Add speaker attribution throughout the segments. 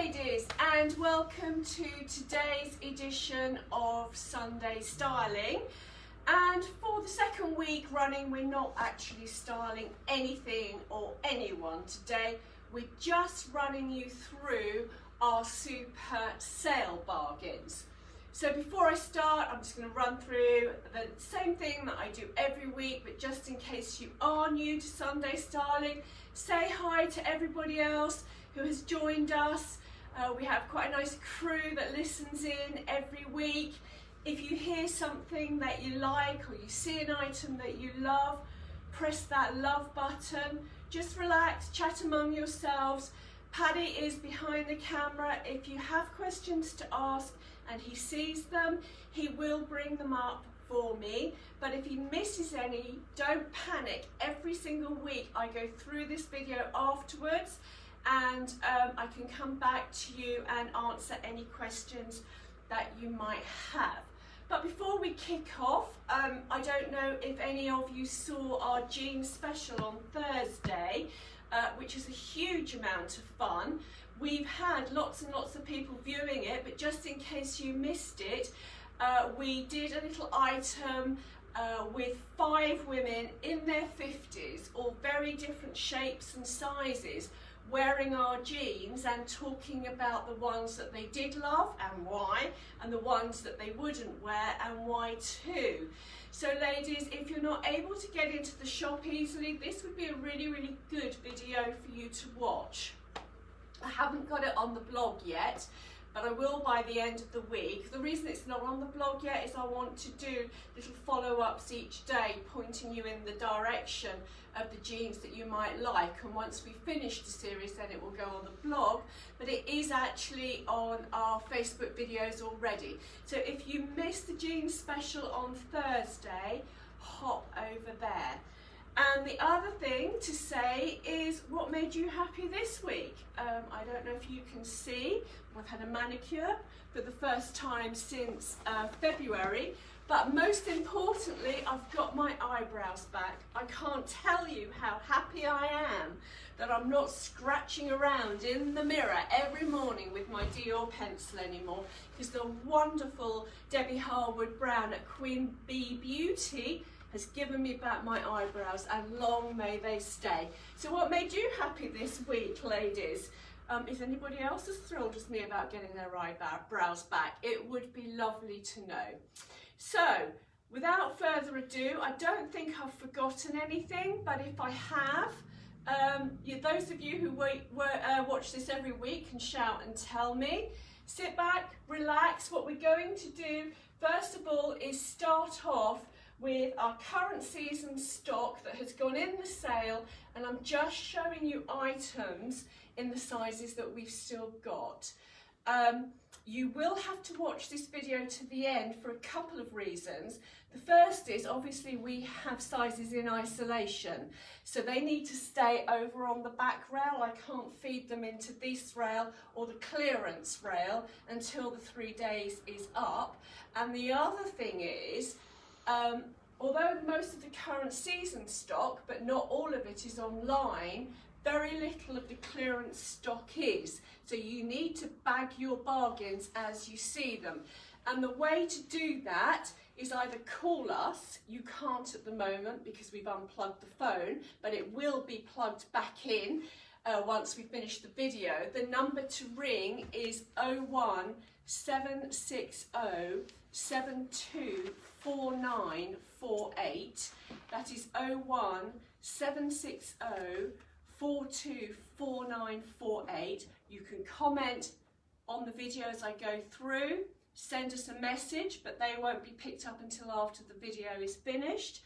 Speaker 1: ladies, and welcome to today's edition of Sunday Styling. And for the second week running, we're not actually styling anything or anyone today. We're just running you through our super sale bargains. So before I start, I'm just going to run through the same thing that I do every week, but just in case you are new to Sunday Styling, say hi to everybody else who has joined us. We have quite a nice crew that listens in every week. If you hear something that you like or you see an item that you love, press that love button. Just relax, chat among yourselves. Paddy is behind the camera. If you have questions to ask and he sees them, he will bring them up for me. But if he misses any, don't panic. Every single week I go through this video afterwards, and I can come back to you and answer any questions that you might have. But before we kick off, I don't know if any of you saw our jeans special on Thursday, which is a huge amount of fun. We've had lots and lots of people viewing it, but just in case you missed it, we did a little item with 5 women in their 50s, all very different shapes and sizes, wearing our jeans and talking about the ones that they did love and why, and the ones that they wouldn't wear and why too. So ladies, if you're not able to get into the shop easily, this would be a really good video for you to watch. I haven't got it on the blog yet, but I will by the end of the week. The reason it's not on the blog yet is I want to do little follow-ups each day, pointing you in the direction of the jeans that you might like. And once we finish the series, then it will go on the blog, but it is actually on our Facebook videos already. So if you missed the jeans special on Thursday, hop over there. And the other thing to say is, what made you happy this week? I don't know if you can see, I've had a manicure for the first time since February, but most importantly, I've got my eyebrows back. I can't tell you how happy I am that I'm not scratching around in the mirror every morning with my Dior pencil anymore, because the wonderful Debbie Harwood Brown at Queen Bee Beauty has given me back my eyebrows, and long may they stay. So what made you happy this week, ladies? Is anybody else as thrilled as me about getting their eyebrows back? It would be lovely to know. So without further ado, I don't think I've forgotten anything, but if I have, those of you who watch this every week can shout and tell me. Sit back, relax. What we're going to do first of all is start off with our current season stock that has gone in the sale, and I'm just showing you items in the sizes that we've still got. You will have to watch this video to the end for a couple of reasons. The first is, obviously we have sizes in isolation, so they need to stay over on the back rail. I can't feed them into this rail or the clearance rail until the 3 days is up. And the other thing is, although most of the current season stock, but not all of it, is online, very little of the clearance stock is. So you need to bag your bargains as you see them. And the way to do that is either call us. You can't at the moment because we've unplugged the phone, but it will be plugged back in once we finish the video. The number to ring is 01760 724948. That is 01760 424948. You can comment on the video as I go through, send us a message, but they won't be picked up until after the video is finished,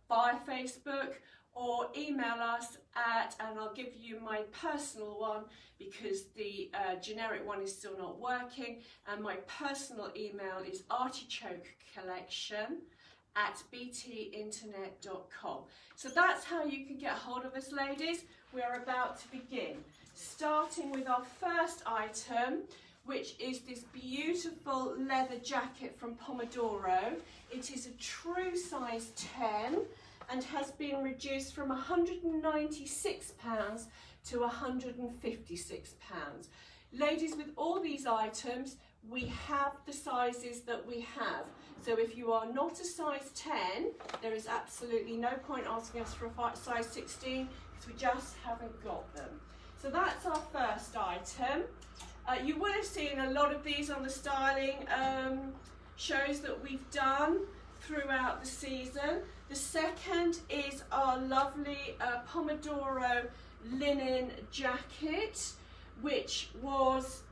Speaker 1: by Facebook, or email us and I'll give you my personal one because the generic one is still not working, and my personal email is artichokecollection@btinternet.com. So that's how you can get hold of us, ladies. We're about to begin, starting with our first item, which is this beautiful leather jacket from Pomodoro. It is a true size 10 and has been reduced from £196 to £156. Ladies, with all these items, we have the sizes that we have. So if you are not a size 10, there is absolutely no point asking us for a size 16 because we just haven't got them. So that's our first item. You will have seen a lot of these on the styling shows that we've done throughout the season. The second is our lovely Pomodoro linen jacket, which was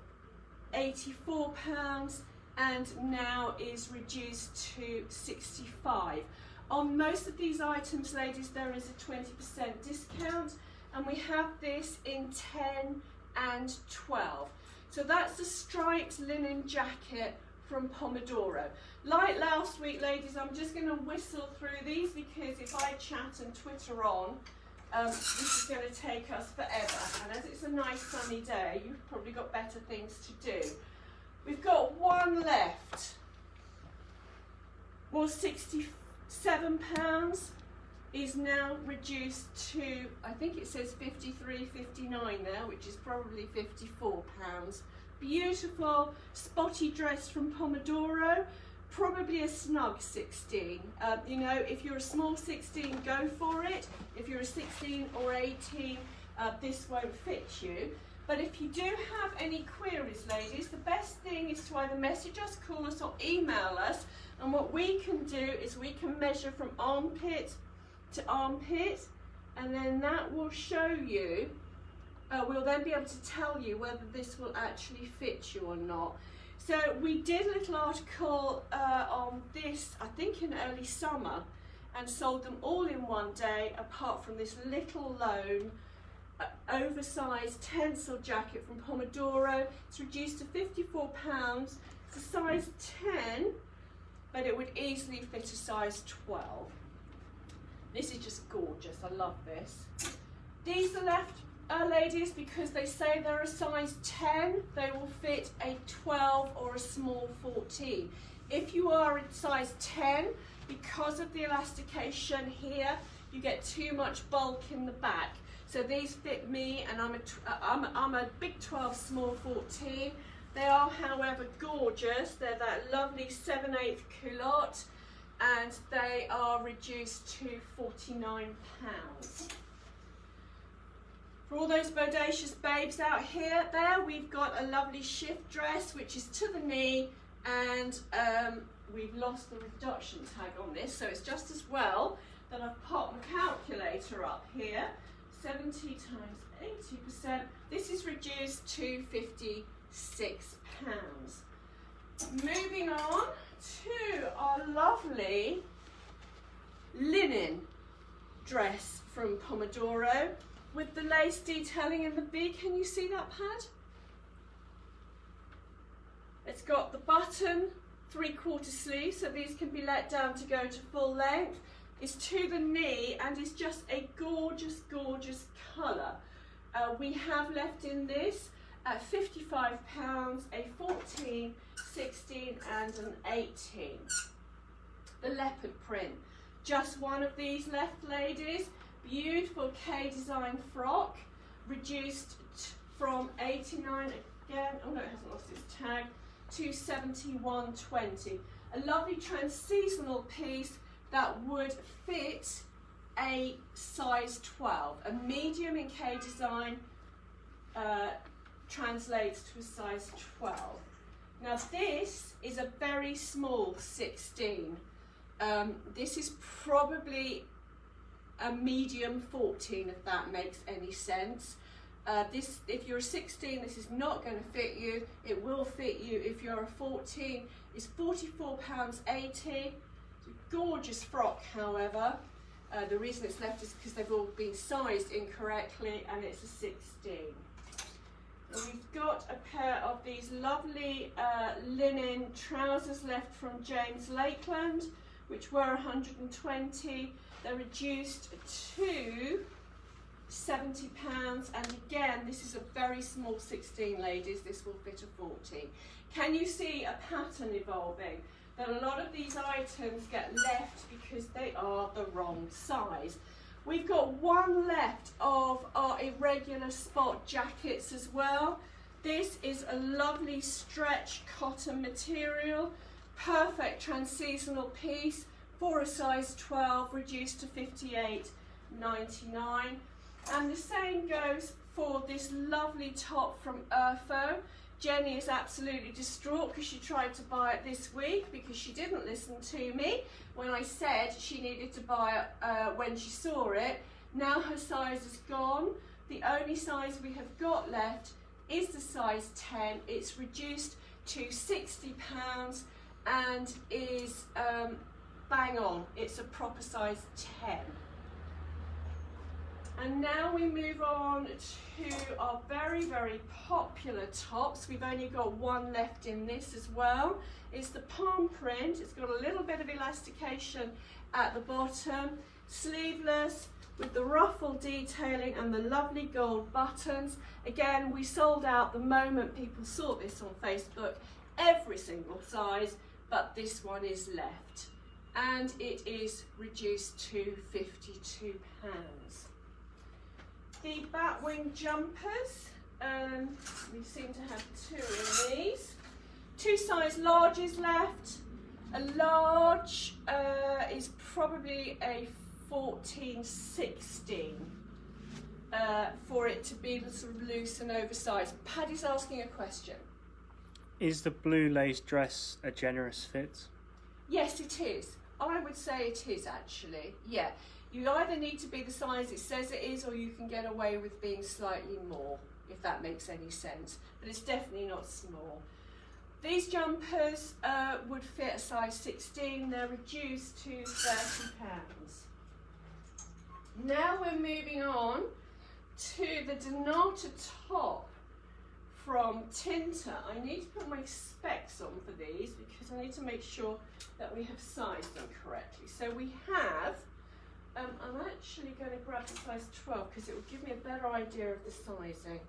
Speaker 1: £84 and now is reduced to £65. On most of these items, ladies, there is a 20% discount, and we have this in 10 and 12. So that's the striped linen jacket from Pomodoro. Like last week, ladies, I'm just going to whistle through these because if I chat and Twitter on, this is going to take us forever. And as it's a nice sunny day, you've probably got better things to do. We've got one left. Was £67, is now reduced to, I think it says 53.59 now, which is probably £54. Beautiful spotty dress from Pomodoro, probably a snug 16. You know, if you're a small 16, go for it. If you're a 16 or 18, this won't fit you. But if you do have any queries, ladies, the best thing is to either message us, call us, or email us. And what we can do is we can measure from armpit to armpit, and then that will show you, we'll then be able to tell you whether this will actually fit you or not. So we did a little article on this, I think in early summer, and sold them all in one day, apart from this little lone oversized tencel jacket from Pomodoro. It's reduced to £54. It's a size 10, but it would easily fit a size 12. This is just gorgeous, I love this. These are left, ladies, because they say they're a size 10, they will fit a 12 or a small 14. If you are a size 10, because of the elastication here, you get too much bulk in the back. So these fit me, and I'm a big 12, small 14. They are, however, gorgeous. They're that lovely 7/8 culotte, and they are reduced to £49. For all those bodacious babes out here, we've got a lovely shift dress, which is to the knee, and we've lost the reduction tag on this, so it's just as well that I've popped my calculator up here. 70 times 80%. This is reduced to £56. Moving on to our lovely linen dress from Pomodoro with the lace detailing in the V. Can you see that pad? It's got the button 3/4 sleeve, so these can be let down to go to full length. It's to the knee, and it's just a gorgeous, gorgeous colour. We have left in this at £55, a 14, 16 and an 18. The leopard print. Just one of these left, ladies. Beautiful K-design frock, reduced from 89 again, oh no, it hasn't lost its tag, to 71.20. A lovely trans-seasonal piece that would fit a size 12. A medium in K-design translates to a size 12. Now this is a very small 16. This is probably a medium 14, if that makes any sense. If you're a 16, this is not going to fit you. It will fit you if you're a 14. It's £44.80. Gorgeous frock, however. The reason it's left is because they've all been sized incorrectly, and it's a 16. And we've got a pair of these lovely linen trousers left from James Lakeland, which were 120. They're reduced to £70, and again, this is a very small 16, ladies. This will fit a 14. Can you see a pattern evolving? That a lot of these items get left because they are the wrong size. We've got one left of our irregular spot jackets as well. This is a lovely stretch cotton material, perfect trans-seasonal piece for a size 12, reduced to $58.99. And the same goes for this lovely top from Urfo. Jenny is absolutely distraught because she tried to buy it this week because she didn't listen to me when I said she needed to buy it when she saw it. Now her size is gone. The only size we have got left is the size 10. It's reduced to £60 and is bang on. It's a proper size 10. And now we move on to our very, very popular tops. We've only got one left in this as well. It's the palm print. It's got a little bit of elastication at the bottom, sleeveless with the ruffle detailing and the lovely gold buttons. Again, we sold out the moment people saw this on Facebook, every single size, but this one is left. And it is reduced to £52. The Batwing jumpers, we seem to have two in these. Two size larges left. A large is probably a 14-16 for it to be sort of loose and oversized. Paddy's asking a question.
Speaker 2: Is the blue lace dress a generous fit?
Speaker 1: Yes, it is. I would say it is actually, yeah. You either need to be the size it says it is, or you can get away with being slightly more, if that makes any sense. But it's definitely not small. These jumpers would fit a size 16. They're reduced to £30. Now we're moving on to the Donata top from Tinta. I need to put my specs on for these because I need to make sure that we have sized them correctly. So we have, I'm actually going to grab the size 12 because it will give me a better idea of the sizing.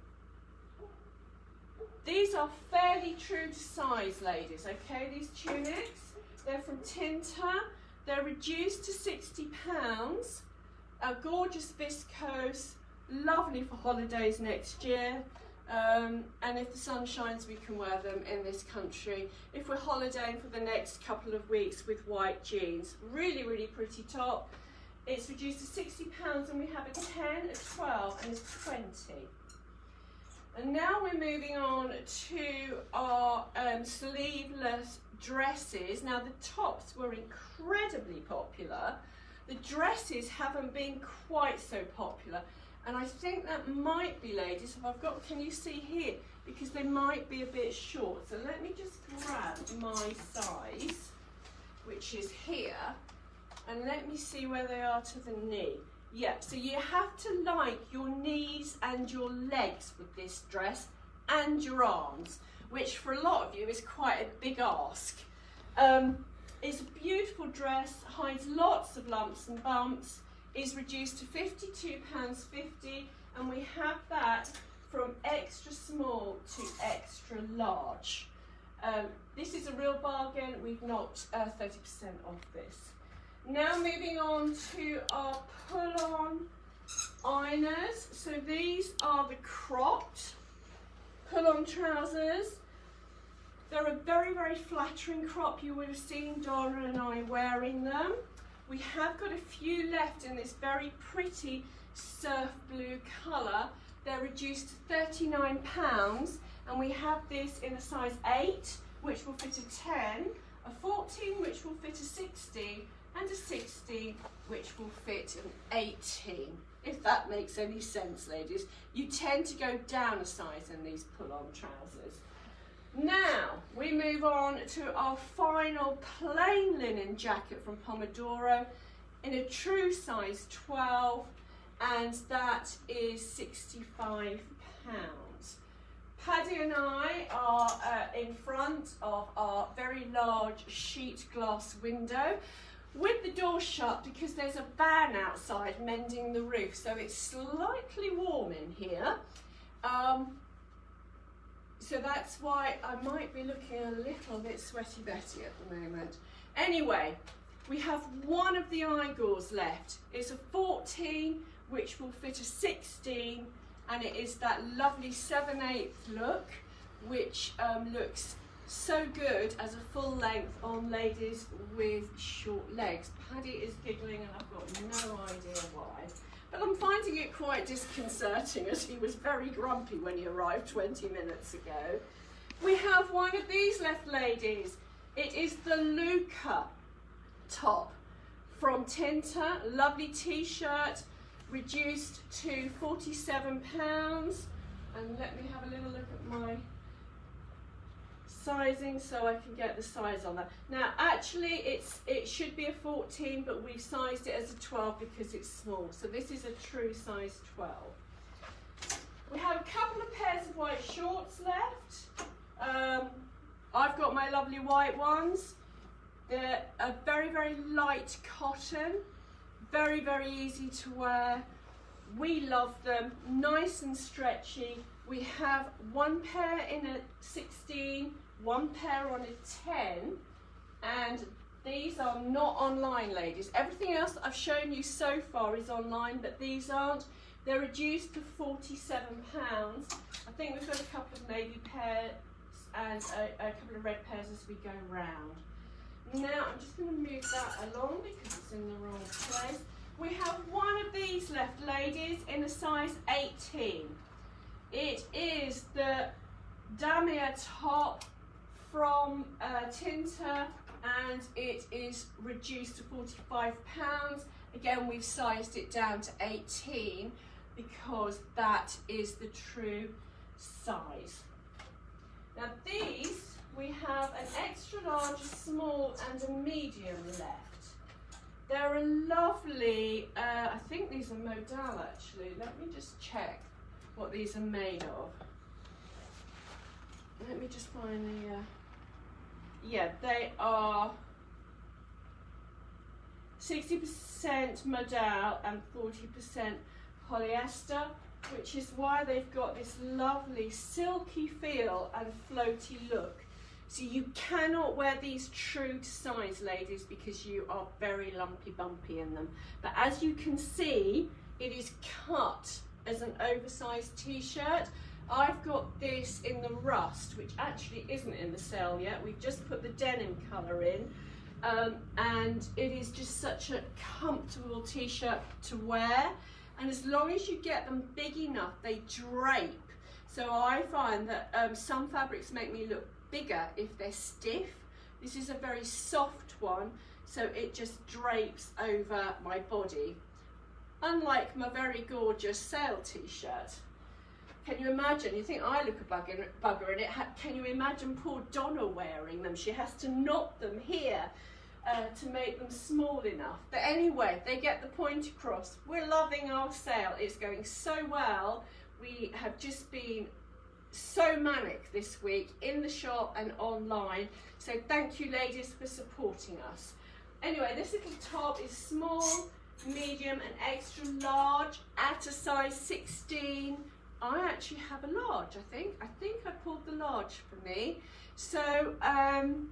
Speaker 1: These are fairly true to size, ladies, okay? These tunics, they're from Tinta. They're reduced to £60. A gorgeous viscose, lovely for holidays next year. And if the sun shines, we can wear them in this country. If we're holidaying for the next couple of weeks with white jeans. Really, really pretty top. It's reduced to £60 and we have a 10, a 12 and a 20. And now we're moving on to our sleeveless dresses. Now the tops were incredibly popular. The dresses haven't been quite so popular. And I think that might be, ladies, if I've got, can you see here? Because they might be a bit short. So let me just grab my size, which is here, and let me see where they are to the knee. Yeah, so you have to like your knees and your legs with this dress and your arms, which for a lot of you is quite a big ask. It's a beautiful dress, hides lots of lumps and bumps, is reduced to £52.50, and we have that from extra small to extra large. This is a real bargain. We've knocked 30% off this. Now moving on to our pull-on ironers. So these are the cropped pull-on trousers. They're a very, very flattering crop. You would have seen Donna and I wearing them. We have got a few left in this very pretty surf blue colour. They're reduced to £39, and we have this in a size 8, which will fit a 10, a 14, which will fit a 16, and a 16, which will fit an 18. If that makes any sense, ladies. You tend to go down a size in these pull-on trousers. Now, we move on to our final plain linen jacket from Pomodoro in a true size 12, and that is £65. Paddy and I are in front of our very large sheet glass window with the door shut because there's a van outside mending the roof, so it's slightly warm in here. So that's why I might be looking a little bit sweaty Betty at the moment. Anyway, we have one of the Igors left. It's a 14, which will fit a 16, and it is that lovely 7/8 look. which looks so good as a full length on ladies with short legs. Paddy is giggling and I've got no idea why, but I'm finding it quite disconcerting as he was very grumpy when he arrived 20 minutes ago. We have one of these left, ladies. It is the Luca top from Tinta, lovely t-shirt, reduced to £47. And let me have a little look at my sizing so I can get the size on that. Now actually it should be a 14, but we've sized it as a 12 because it's small. So this is a true size 12. We have a couple of pairs of white shorts left. I've got my lovely white ones. They're a very, very light cotton, very, very easy to wear. We love them, nice and stretchy. We have one pair in a 16, one pair on a 10, and these are not online, ladies. Everything else that I've shown you so far is online, but these aren't. They're reduced to £47. I think we've got a couple of navy pairs and a couple of red pairs as we go round. Now I'm just going to move that along because it's in the wrong place. We have one of these left, ladies, in a size 18. It is the Damia top from Tinta, and it is reduced to £45. Again, we've sized it down to 18 because that is the true size. Now these, we have an extra large, a small and a medium left. They're a lovely, I think these are modal actually. Let me just check what these are made of. Let me just find the, yeah, they are 60% modal and 40% polyester, which is why they've got this lovely silky feel and floaty look. So you cannot wear these true to size, ladies, because you are very lumpy bumpy in them. But as you can see, it is cut as an oversized t-shirt. I've got this in the rust, which actually isn't in the sale yet. We've just put the denim colour in. And it is just such a comfortable t-shirt to wear. And as long as you get them big enough, they drape. So I find that some fabrics make me look bigger if they're stiff. This is a very soft one, so it just drapes over my body. Unlike my very gorgeous sale t-shirt. Can you imagine? You think I look a bugger in it. Can you imagine poor Donna wearing them? She has to knot them here to make them small enough. But anyway, they get the point across. We're loving our sale. It's going so well. We have just been so manic this week in the shop and online. So thank you, ladies, for supporting us. Anyway, this little top is small, medium and extra large at a size 16. I actually have a large, I think. I pulled the large for me. So I'm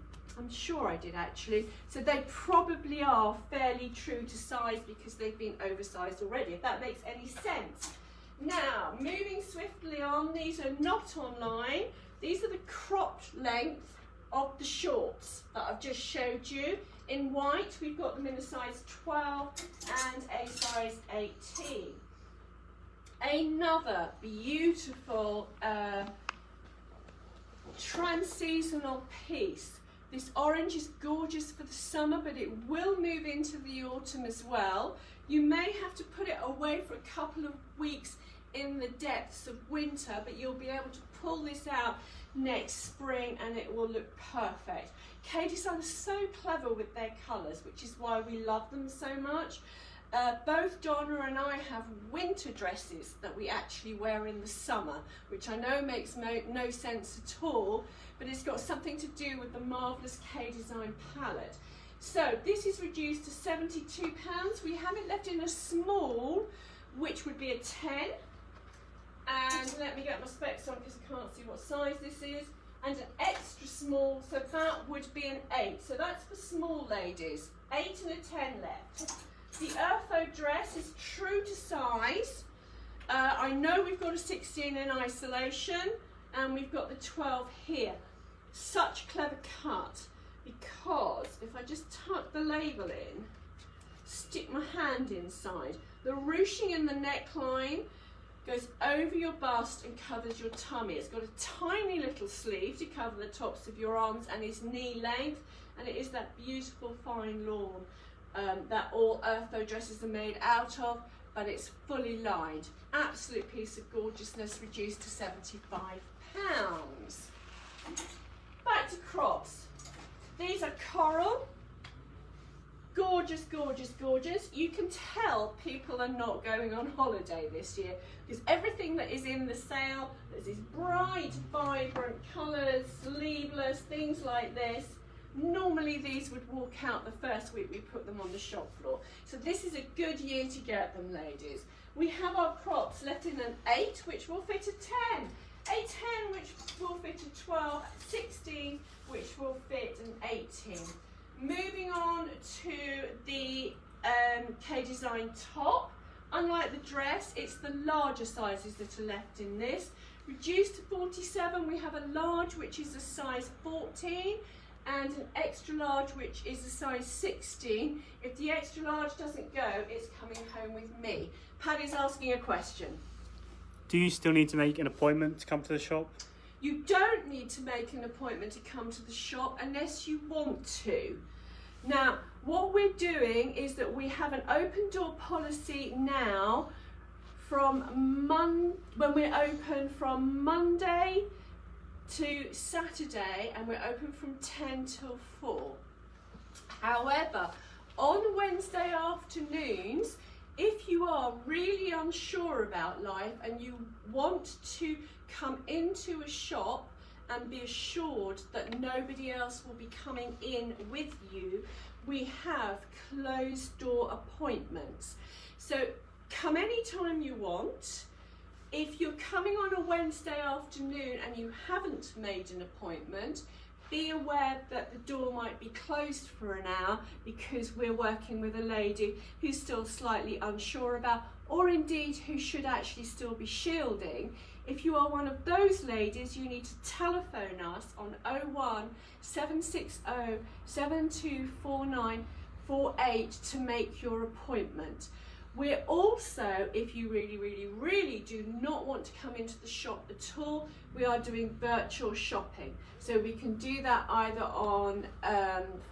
Speaker 1: sure I did actually. So they probably are fairly true to size because they've been oversized already, if that makes any sense. Now, moving swiftly on, these are not online. These are the cropped length of the shorts that I've just showed you. In white, we've got them in a size 12 and a size 18. Another beautiful trans-seasonal piece. This orange is gorgeous for the summer, but it will move into the autumn as well. You may have to put it away for a couple of weeks in the depths of winter, but you'll be able to pull this out next spring and it will look perfect. Katie Sun is so clever with their colours, which is why we love them so much. Both Donna and I have winter dresses that we actually wear in the summer, which I know makes no sense at all, but it's got something to do with the marvellous K-Design palette. So this is reduced to £72. We have it left in a small, which would be a 10. And let me get my specs on because I can't see what size this is. And an extra small, so that would be an 8. So that's for small ladies. 8 and a 10 left. The Urfo dress is true to size. I know we've got a 16 in isolation, and we've got the 12 here. Such a clever cut, because if I just tuck the label in, stick my hand inside, the ruching in the neckline goes over your bust and covers your tummy. It's got a tiny little sleeve to cover the tops of your arms and is knee length, and it is that beautiful fine lawn that all Eartho dresses are made out of, but it's fully lined. Absolute piece of gorgeousness, reduced to £75. Back to crops. These are coral. Gorgeous, gorgeous, gorgeous. You can tell people are not going on holiday this year, because everything that is in the sale, there's these bright, vibrant colours, sleeveless, things like this. Normally these would walk out the first week we put them on the shop floor. So this is a good year to get them, ladies. We have our crops let in an 8, which will fit a 10. A 10, which will fit a 12. 16, which will fit an 18. Moving on to the K-Design top. Unlike the dress, it's the larger sizes that are left in this. Reduced to 47, we have a large, which is a size 14, and an extra large, which is a size 16. If the extra large doesn't go, it's coming home with me. Paddy's asking a question.
Speaker 2: Do you still need to make an appointment to come to the shop?
Speaker 1: You don't need to make an appointment to come to the shop unless you want to. Now, what we're doing is that we have an open door policy now from when we're open from Monday to Saturday, and we're open from 10 till 4. However, on Wednesday afternoons, if you are really unsure about life and you want to come into a shop and be assured that nobody else will be coming in with you, we have closed door appointments. So come anytime you want. If you're coming on a Wednesday afternoon and you haven't made an appointment, be aware that the door might be closed for an hour, because we're working with a lady who's still slightly unsure about, or indeed who should actually still be shielding. If you are one of those ladies, you need to telephone us on 01 760 724948 to make your appointment. We're also, if you really, really, really do not want to come into the shop at all, we are doing virtual shopping. So we can do that either on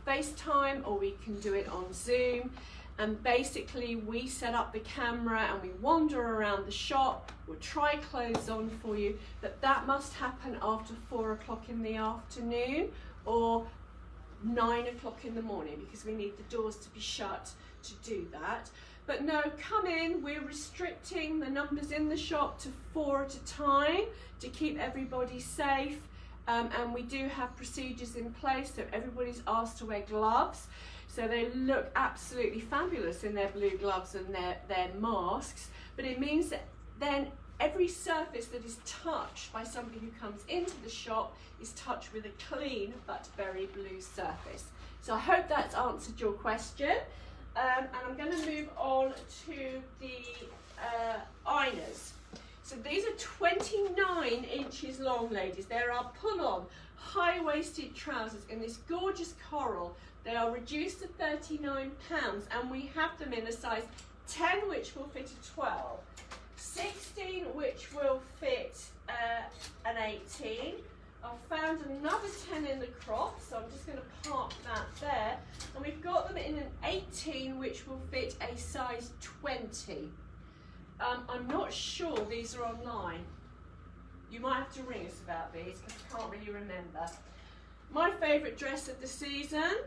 Speaker 1: FaceTime, or we can do it on Zoom. And basically we set up the camera and we wander around the shop. We'll try clothes on for you, but that must happen after 4 o'clock in the afternoon or 9 o'clock in the morning, because we need the doors to be shut to do that. But no, come in. We're restricting the numbers in the shop to 4 at a time to keep everybody safe. And we do have procedures in place, so everybody's asked to wear gloves. So they look absolutely fabulous in their blue gloves and their masks. But it means that then every surface that is touched by somebody who comes into the shop is touched with a clean but very blue surface. So I hope that's answered your question. And I'm going to move on to the Iners. So these are 29 inches long, ladies. There are pull-on, high-waisted trousers in this gorgeous coral. They are reduced to £39, and we have them in a size 10, which will fit a 12, 16, which will fit an 18. I've found another 10 in the crop, so I'm just going to park that there. And we've got them in an 18, which will fit a size 20. I'm not sure these are online. You might have to ring us about these, because I can't really remember. My favourite dress of the season.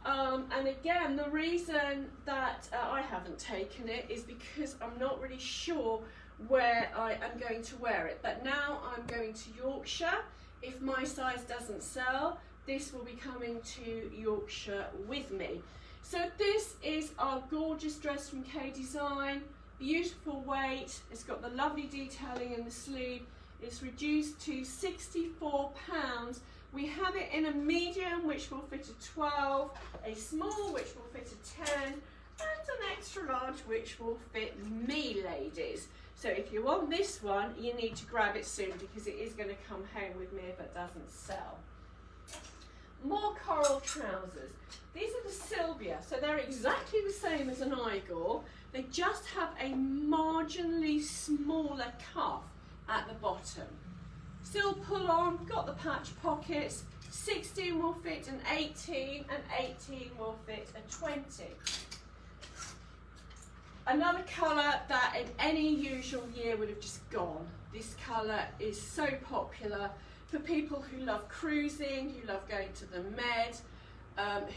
Speaker 1: And again, the reason that I haven't taken it is because I'm not really sure where I am going to wear it. But now I'm going to Yorkshire. If my size doesn't sell, this will be coming to Yorkshire with me. So this is our gorgeous dress from K-Design. Beautiful weight. It's got the lovely detailing in the sleeve. It's reduced to £64. We have it in a medium, which will fit a 12, a small, which will fit a 10, and an extra large, which will fit me, ladies. So if you want this one, you need to grab it soon because it is going to come home with me if it doesn't sell. More coral trousers. These are the Sylvia, so they're exactly the same as an Igor. They just have a marginally smaller cuff at the bottom. Still pull on, got the patch pockets. 16 will fit an 18 and 18 will fit a 20. Another colour that in any usual year would have just gone. This colour is so popular for people who love cruising, who love going to the Med,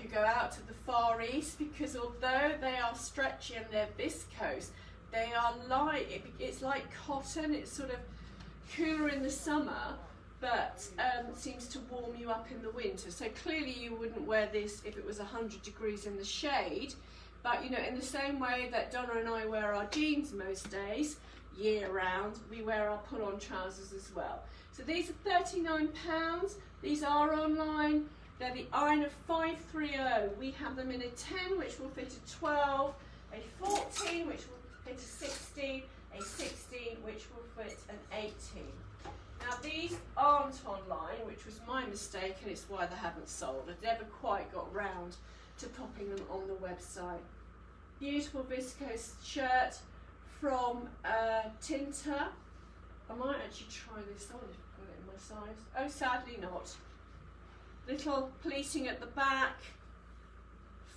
Speaker 1: who go out to the Far East, because although they are stretchy and they're viscose, they are light. It's like cotton. It's sort of cooler in the summer, but seems to warm you up in the winter. So clearly you wouldn't wear this if it was 100 degrees in the shade. But you know, in the same way that Donna and I wear our jeans most days, year round, we wear our pull-on trousers as well. So these are £39. These are online. They're the Ina 530. We have them in a 10, which will fit a 12, a 14, which will fit a 16, a 16, which will fit an 18. Now these aren't online, which was my mistake, and it's why they haven't sold. I never quite got round to popping them on the website. Beautiful viscose shirt from Tinta. I might actually try this on if I've got it in my size. Oh, sadly not. Little pleating at the back.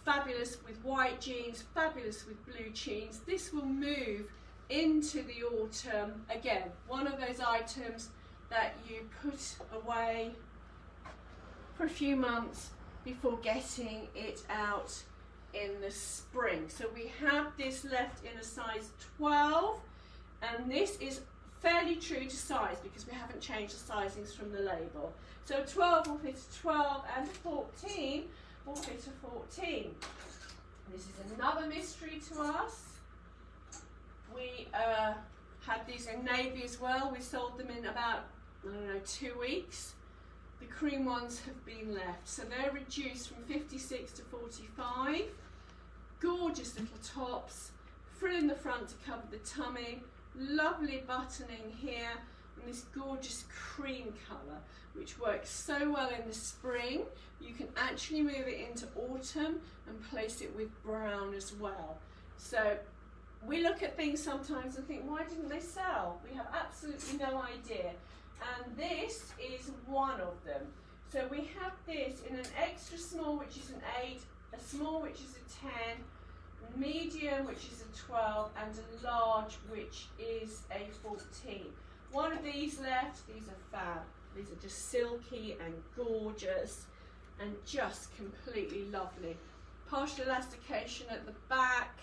Speaker 1: Fabulous with white jeans, fabulous with blue jeans. This will move into the autumn. Again, one of those items that you put away for a few months before getting it out in the spring. So we have this left in a size 12, and this is fairly true to size because we haven't changed the sizings from the label. So 12 will fit a 12 and a 14 will fit a 14. This is another mystery to us. We had these in navy as well. We sold them in about, I don't know, 2 weeks. The cream ones have been left, so they're reduced from 56 to 45. Gorgeous little tops, frill in the front to cover the tummy, lovely buttoning here, and this gorgeous cream colour, which works so well in the spring. You can actually move it into autumn and place it with brown as well. So we look at things sometimes and think, why didn't they sell? We have absolutely no idea. And this is one of them. So we have this in an extra small, which is an 8, a small, which is a 10, medium, which is a 12, and a large, which is a 14. One of these left. These are fab. These are just silky and gorgeous and just completely lovely. Partial elastication at the back,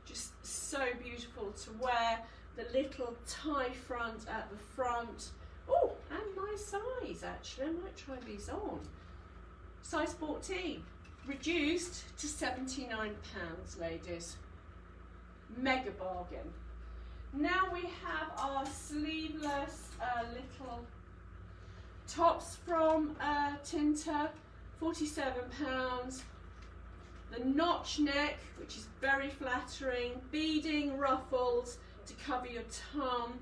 Speaker 1: just so beautiful to wear. The little tie front at the front. Oh, and my size actually. I might try these on. Size 14. Reduced to £79, ladies. Mega bargain. Now we have our sleeveless little tops from Tinta, £47. The notch neck, which is very flattering, beading, ruffles to cover your tum.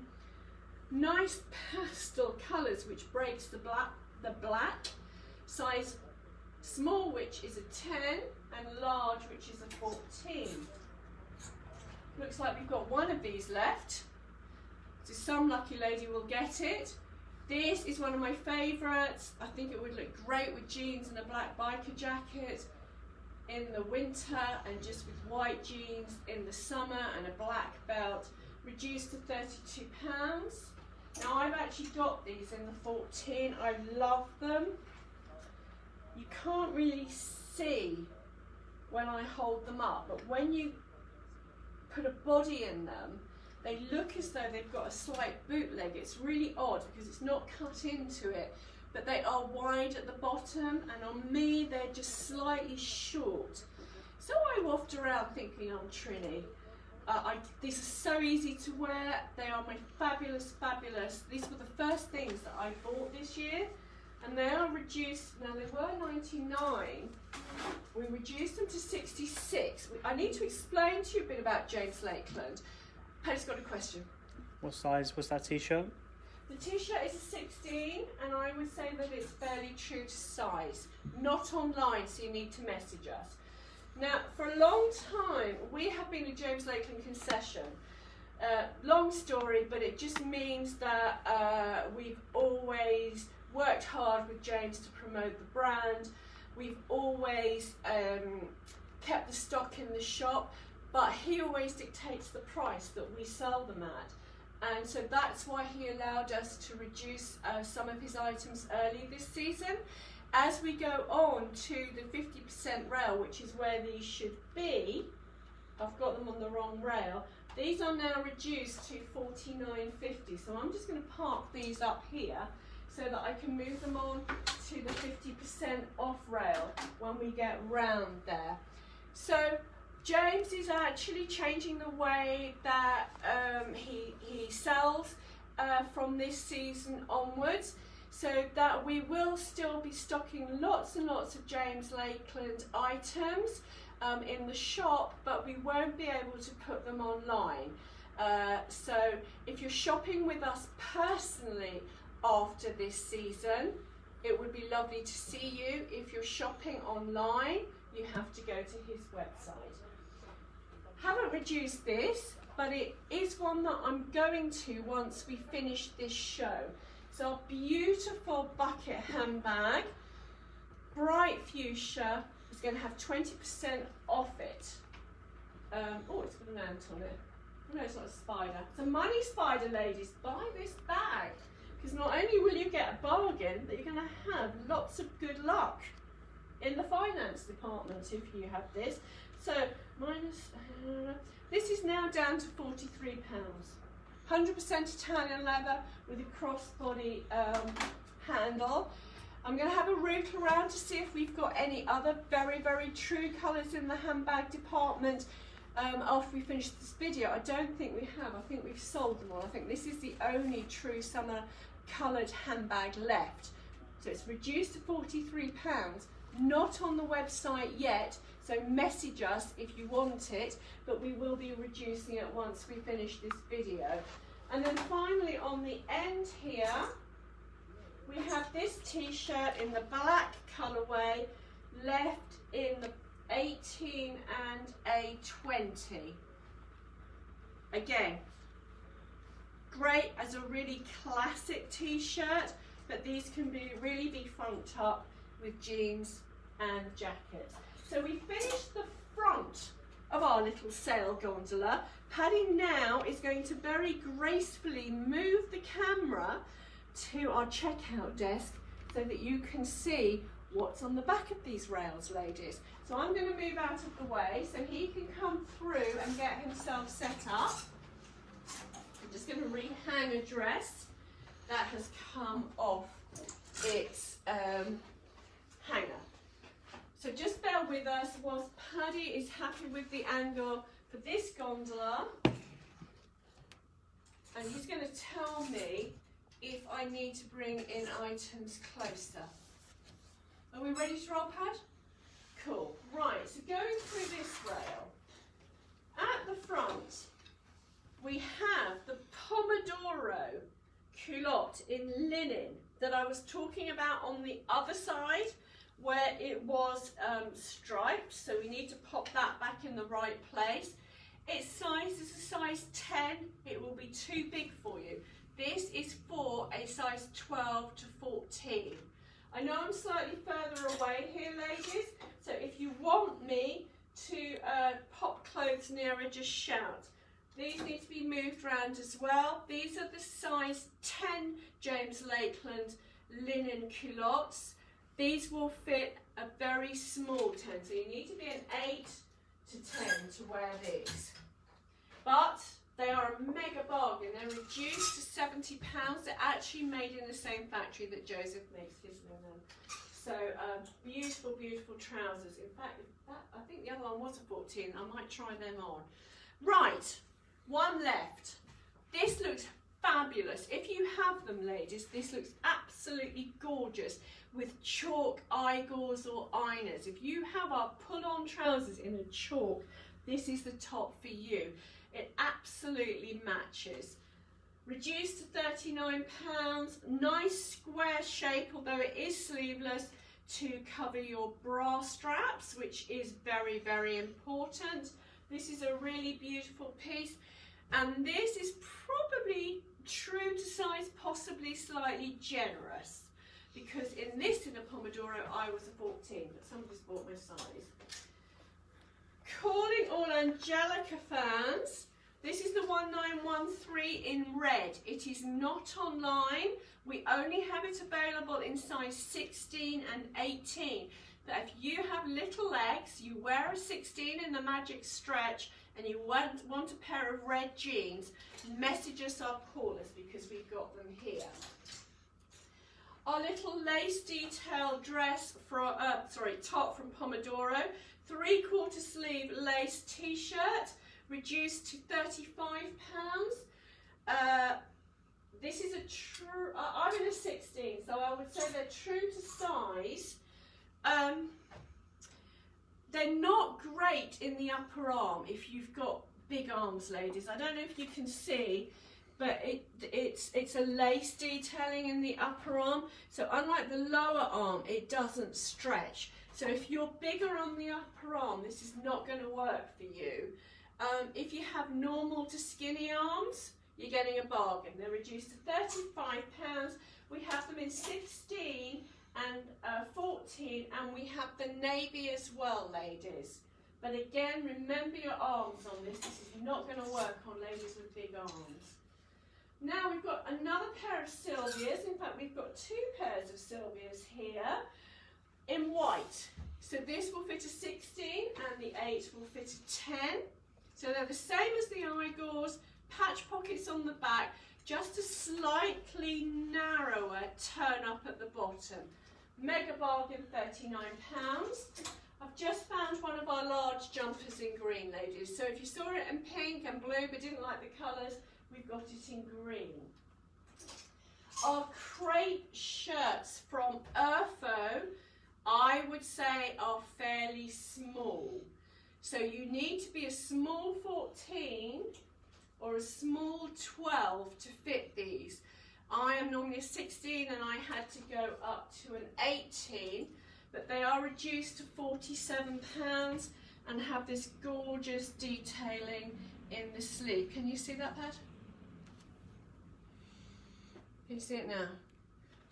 Speaker 1: Nice pastel colours which breaks the black. Size small, which is a 10, and large, which is a 14. Looks like we've got one of these left, so some lucky lady will get it. This is one of my favourites. I think it would look great with jeans and a black biker jacket in the winter, and just with white jeans in the summer and a black belt. Reduced to £32. Now I've actually got these in the 14. I love them. You can't really see when I hold them up, but when you put a body in them, they look as though they've got a slight bootleg. It's really odd because it's not cut into it, but they are wide at the bottom, and on me they're just slightly short. So I waft around thinking I'm Trini. These are so easy to wear. They are my fabulous. These were the first things that I bought this year, and they are reduced. Now they were 99. We reduced them to 66. I need to explain to you a bit about James Lakeland. Paddy's got a question.
Speaker 2: What size was that t-shirt?
Speaker 1: The t-shirt is a 16, and I would say that it's fairly true to size. Not online, so you need to message us. Now, for a long time, we have been a James Lakeland concession. Long story, but it just means that we've always worked hard with James to promote the brand. We've always kept the stock in the shop, but he always dictates the price that we sell them at. And so that's why he allowed us to reduce some of his items early this season. As we go on to the 50% rail, which is where these should be, I've got them on the wrong rail, these are now reduced to $49.50. So I'm just going to park these up here so that I can move them on to the 50% off rail when we get round there. So James is actually changing the way that he sells from this season onwards, so that we will still be stocking lots and lots of James Lakeland items in the shop, but we won't be able to put them online. So if you're shopping with us personally after this season, it would be lovely to see you. If you're shopping online, you have to go to his website. Haven't reduced this, but it is one that I'm going to once we finish this show. So our beautiful bucket handbag, bright fuchsia, is going to have 20% off it. Oh, it's got an ant on it. Oh, no, it's not a spider. It's a money spider, ladies. Buy this bag, because not only will you get a bargain, but you're going to have lots of good luck in the finance department if you have this. So this is now down to £43. 100% Italian leather with a crossbody handle. I'm going to have a root around to see if we've got any other very, very true colours in the handbag department after we finish this video. I don't think we have. I think we've sold them all. I think this is the only true summer coloured handbag left. So it's reduced to £43, not on the website yet. So message us if you want it, but we will be reducing it once we finish this video. And then finally on the end here, we have this t-shirt in the black colourway, left in the 18 and a 20. Again, great as a really classic t-shirt, but these can really be funked up with jeans and jackets. So we finished the front of our little sale gondola. Paddy now is going to very gracefully move the camera to our checkout desk so that you can see what's on the back of these rails, ladies. So I'm going to move out of the way so he can come through and get himself set up. I'm just going to rehang a dress that has come off its hanger. So just bear with us whilst Paddy is happy with the angle for this gondola, and he's going to tell me if I need to bring in items closer. Are we ready to roll, Pad? Cool. Right, so going through this rail, at the front we have the Pomodoro culotte in linen that I was talking about on the other side, where it was striped, so we need to pop that back in the right place. Its size is a size 10, it will be too big for you. This is for a size 12 to 14. I know I'm slightly further away here, ladies, so if you want me to pop clothes nearer, just shout. These need to be moved around as well. These are the size 10 James Lakeland linen culottes. These will fit a very small 10, so you need to be an 8 to 10 to wear these. But they are a mega bargain. They're reduced to £70. They're actually made in the same factory that Joseph makes his linen. So beautiful, beautiful trousers. In fact, I think the other one was a 14. I might try them on. Right, one left. This looks fabulous. If you have them, ladies, this looks absolutely gorgeous with chalk eye gauze or einers. If you have our pull-on trousers in a chalk, this is the top for you. It absolutely matches. reduced to £39. Nice square shape, although it is sleeveless, to cover your bra straps, which is very, very important. This is a really beautiful piece, and this is probably true to size, possibly slightly generous, because in a Pomodoro I was a 14, but somebody's bought my size. Calling all Angelica fans, this is the 1913 in red. It is not online. We only have it available in size 16 and 18. But if you have little legs, you wear a 16 in the Magic Stretch, and you want a pair of red jeans, message us or call us, because we've got them here. Our little lace detail dress from, top from Pomodoro, 3/4 sleeve lace t-shirt, reduced to £35. This is a true, I'm in a 16, so I would say they're true to size. They're not great in the upper arm if you've got big arms, ladies. I don't know if you can see, but it's a lace detailing in the upper arm. So unlike the lower arm, it doesn't stretch. So if you're bigger on the upper arm, this is not going to work for you. If you have normal to skinny arms, you're getting a bargain. They're reduced to £35. We have them in 16 and 14, and we have the navy as well, ladies. But again, remember your arms on this. This is not going to work on ladies with big arms. Now we've got another pair of Sylvias. In fact, we've got 2 pairs of Sylvias here in white. So this will fit a 16 and the 8 will fit a 10. So they're the same as the Igors, patch pockets on the back, just a slightly narrower turn up at the bottom. Mega bargain, £39. I've just found one of our large jumpers in green, ladies. So if you saw it in pink and blue but didn't like the colours, we've got it in green. Our crepe shirts from Urfo, I would say, are fairly small. So you need to be a small 14 or a small 12 to fit these. I am normally a 16 and I had to go up to an 18, but they are reduced to £47 and have this gorgeous detailing in the sleeve. Can you see that, Pat? Can you see it now?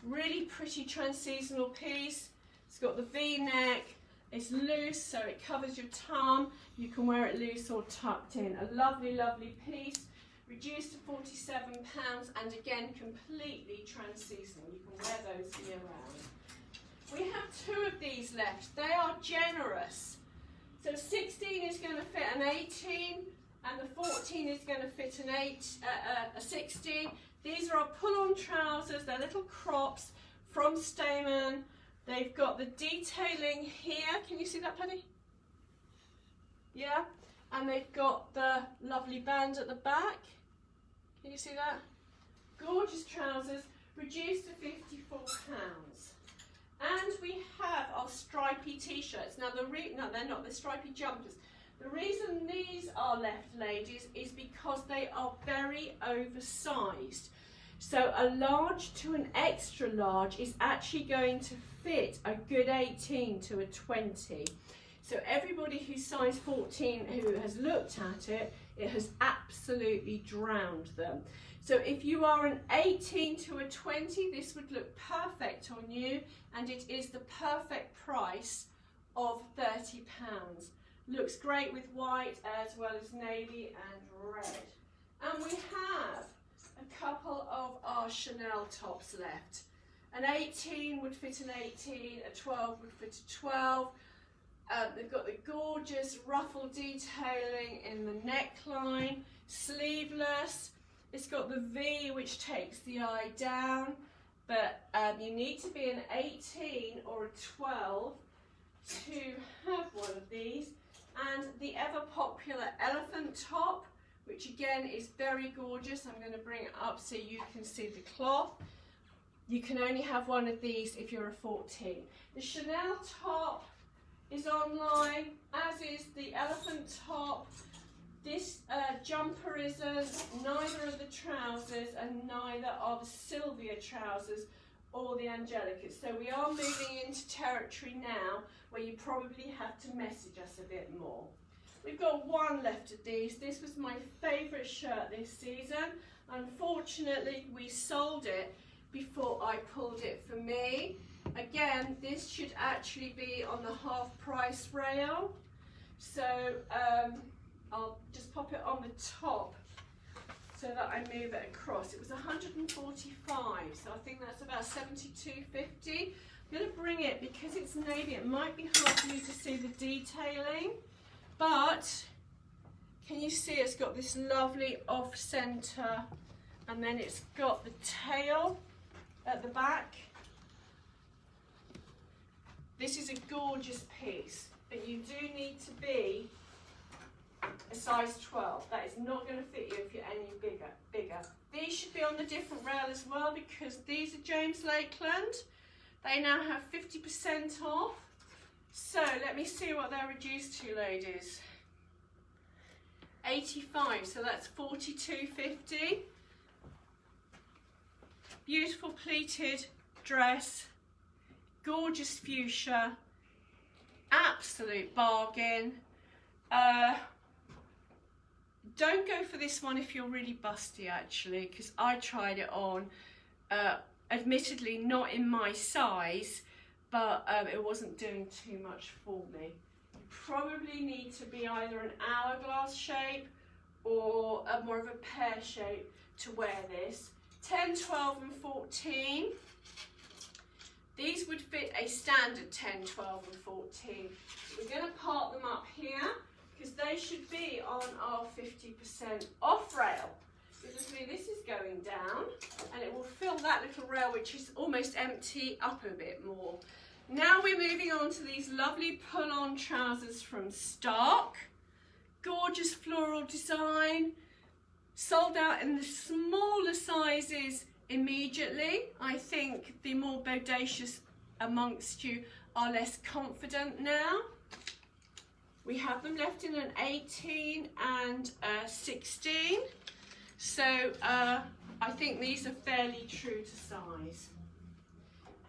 Speaker 1: Really pretty trans-seasonal piece. It's got the V-neck. It's loose, so it covers your tum. You can wear it loose or tucked in. A lovely, lovely piece. Reduced to £47, and again, completely trans-seasonal. You can wear those year round. We have 2 of these left. They are generous. So 16 is going to fit an 18, and the 14 is going to fit an a 16. These are our pull-on trousers. They're little crops from Stayman. They've got the detailing here. Can you see that, Penny? Yeah. And they've got the lovely band at the back. Can you see that? Gorgeous trousers, reduced to £54. And we have our stripy t-shirts. Now, no, they're not. They're stripy jumpers. The reason these are left, ladies, is because they are very oversized. So a large to an extra large is actually going to fit a good 18 to a 20. So everybody who's size 14 who has looked at it, it has absolutely drowned them. So if you are an 18 to a 20, this would look perfect on you, and it is the perfect price of £30. Looks great with white as well as navy and red. And we have a couple of our Chanel tops left. An 18 would fit an 18, a 12 would fit a 12. They've got the gorgeous ruffle detailing in the neckline, sleeveless. It's got the V which takes the eye down, but you need to be an 18 or a 12 to have one of these. And the ever popular elephant top, which again is very gorgeous. I'm going to bring it up so you can see the cloth. You can only have one of these if you're a 14. The Chanel top is online, as is the elephant top. This jumper isn't, neither are the trousers, and neither are the Sylvia trousers or the Angelicas. So we are moving into territory now where you probably have to message us a bit more. We've got one left of these. This was my favourite shirt this season. Unfortunately, we sold it before I pulled it for me. Again, this should actually be on the half price rail. So I'll just pop it on the top so that I move it across. It was 145, so I think that's about 72.50. I'm going to bring it because it's navy. It might be hard for you to see the detailing, but can you see it's got this lovely off-center, and then it's got the tail at the back. This is a gorgeous piece, but you do need to be a size 12. That is not going to fit you if you're any bigger. These should be on the different rail as well because these are James Lakeland. They now have 50% off. So let me see what they're reduced to, ladies. 85, so that's 42.50. Beautiful pleated dress, gorgeous fuchsia, absolute bargain. Don't go for this one if you're really busty, actually, because I tried it on, admittedly not in my size, but it wasn't doing too much for me. You probably need to be either an hourglass shape or more of a pear shape to wear this. 10, 12 and 14. These would fit a standard 10, 12 and 14. We're going to part them up here because they should be on our 50% off rail. Obviously this is going down and it will fill that little rail which is almost empty up a bit more. Now we're moving on to these lovely pull-on trousers from Stark. Gorgeous floral design. Sold out in the smaller sizes immediately. I think the more bodacious amongst you are less confident now. We have them left in an 18 and a 16. So I think these are fairly true to size.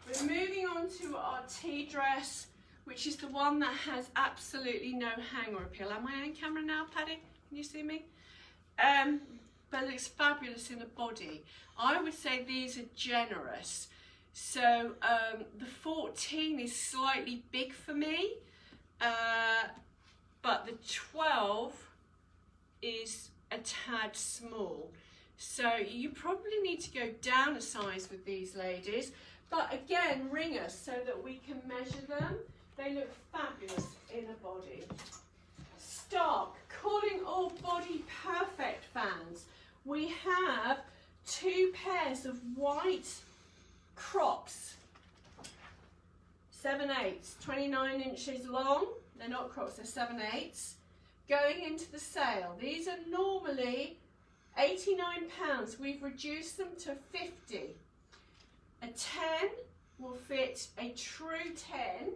Speaker 1: We're moving on to our tea dress, which is the one that has absolutely no hanger appeal. Am I on camera now, Paddy? Can you see me? But it looks fabulous in a body. I would say these are generous. So the 14 is slightly big for me, but the 12 is a tad small. So you probably need to go down a size with these ladies. But again, ring us so that we can measure them. They look fabulous in a body. Stark, calling all Body Perfect fans. We have 2 pairs of white crops, 7/8, 29 inches long. They're not crops, they're 7/8, going into the sale. These are normally £89. We've reduced them to 50. A 10 will fit a true 10.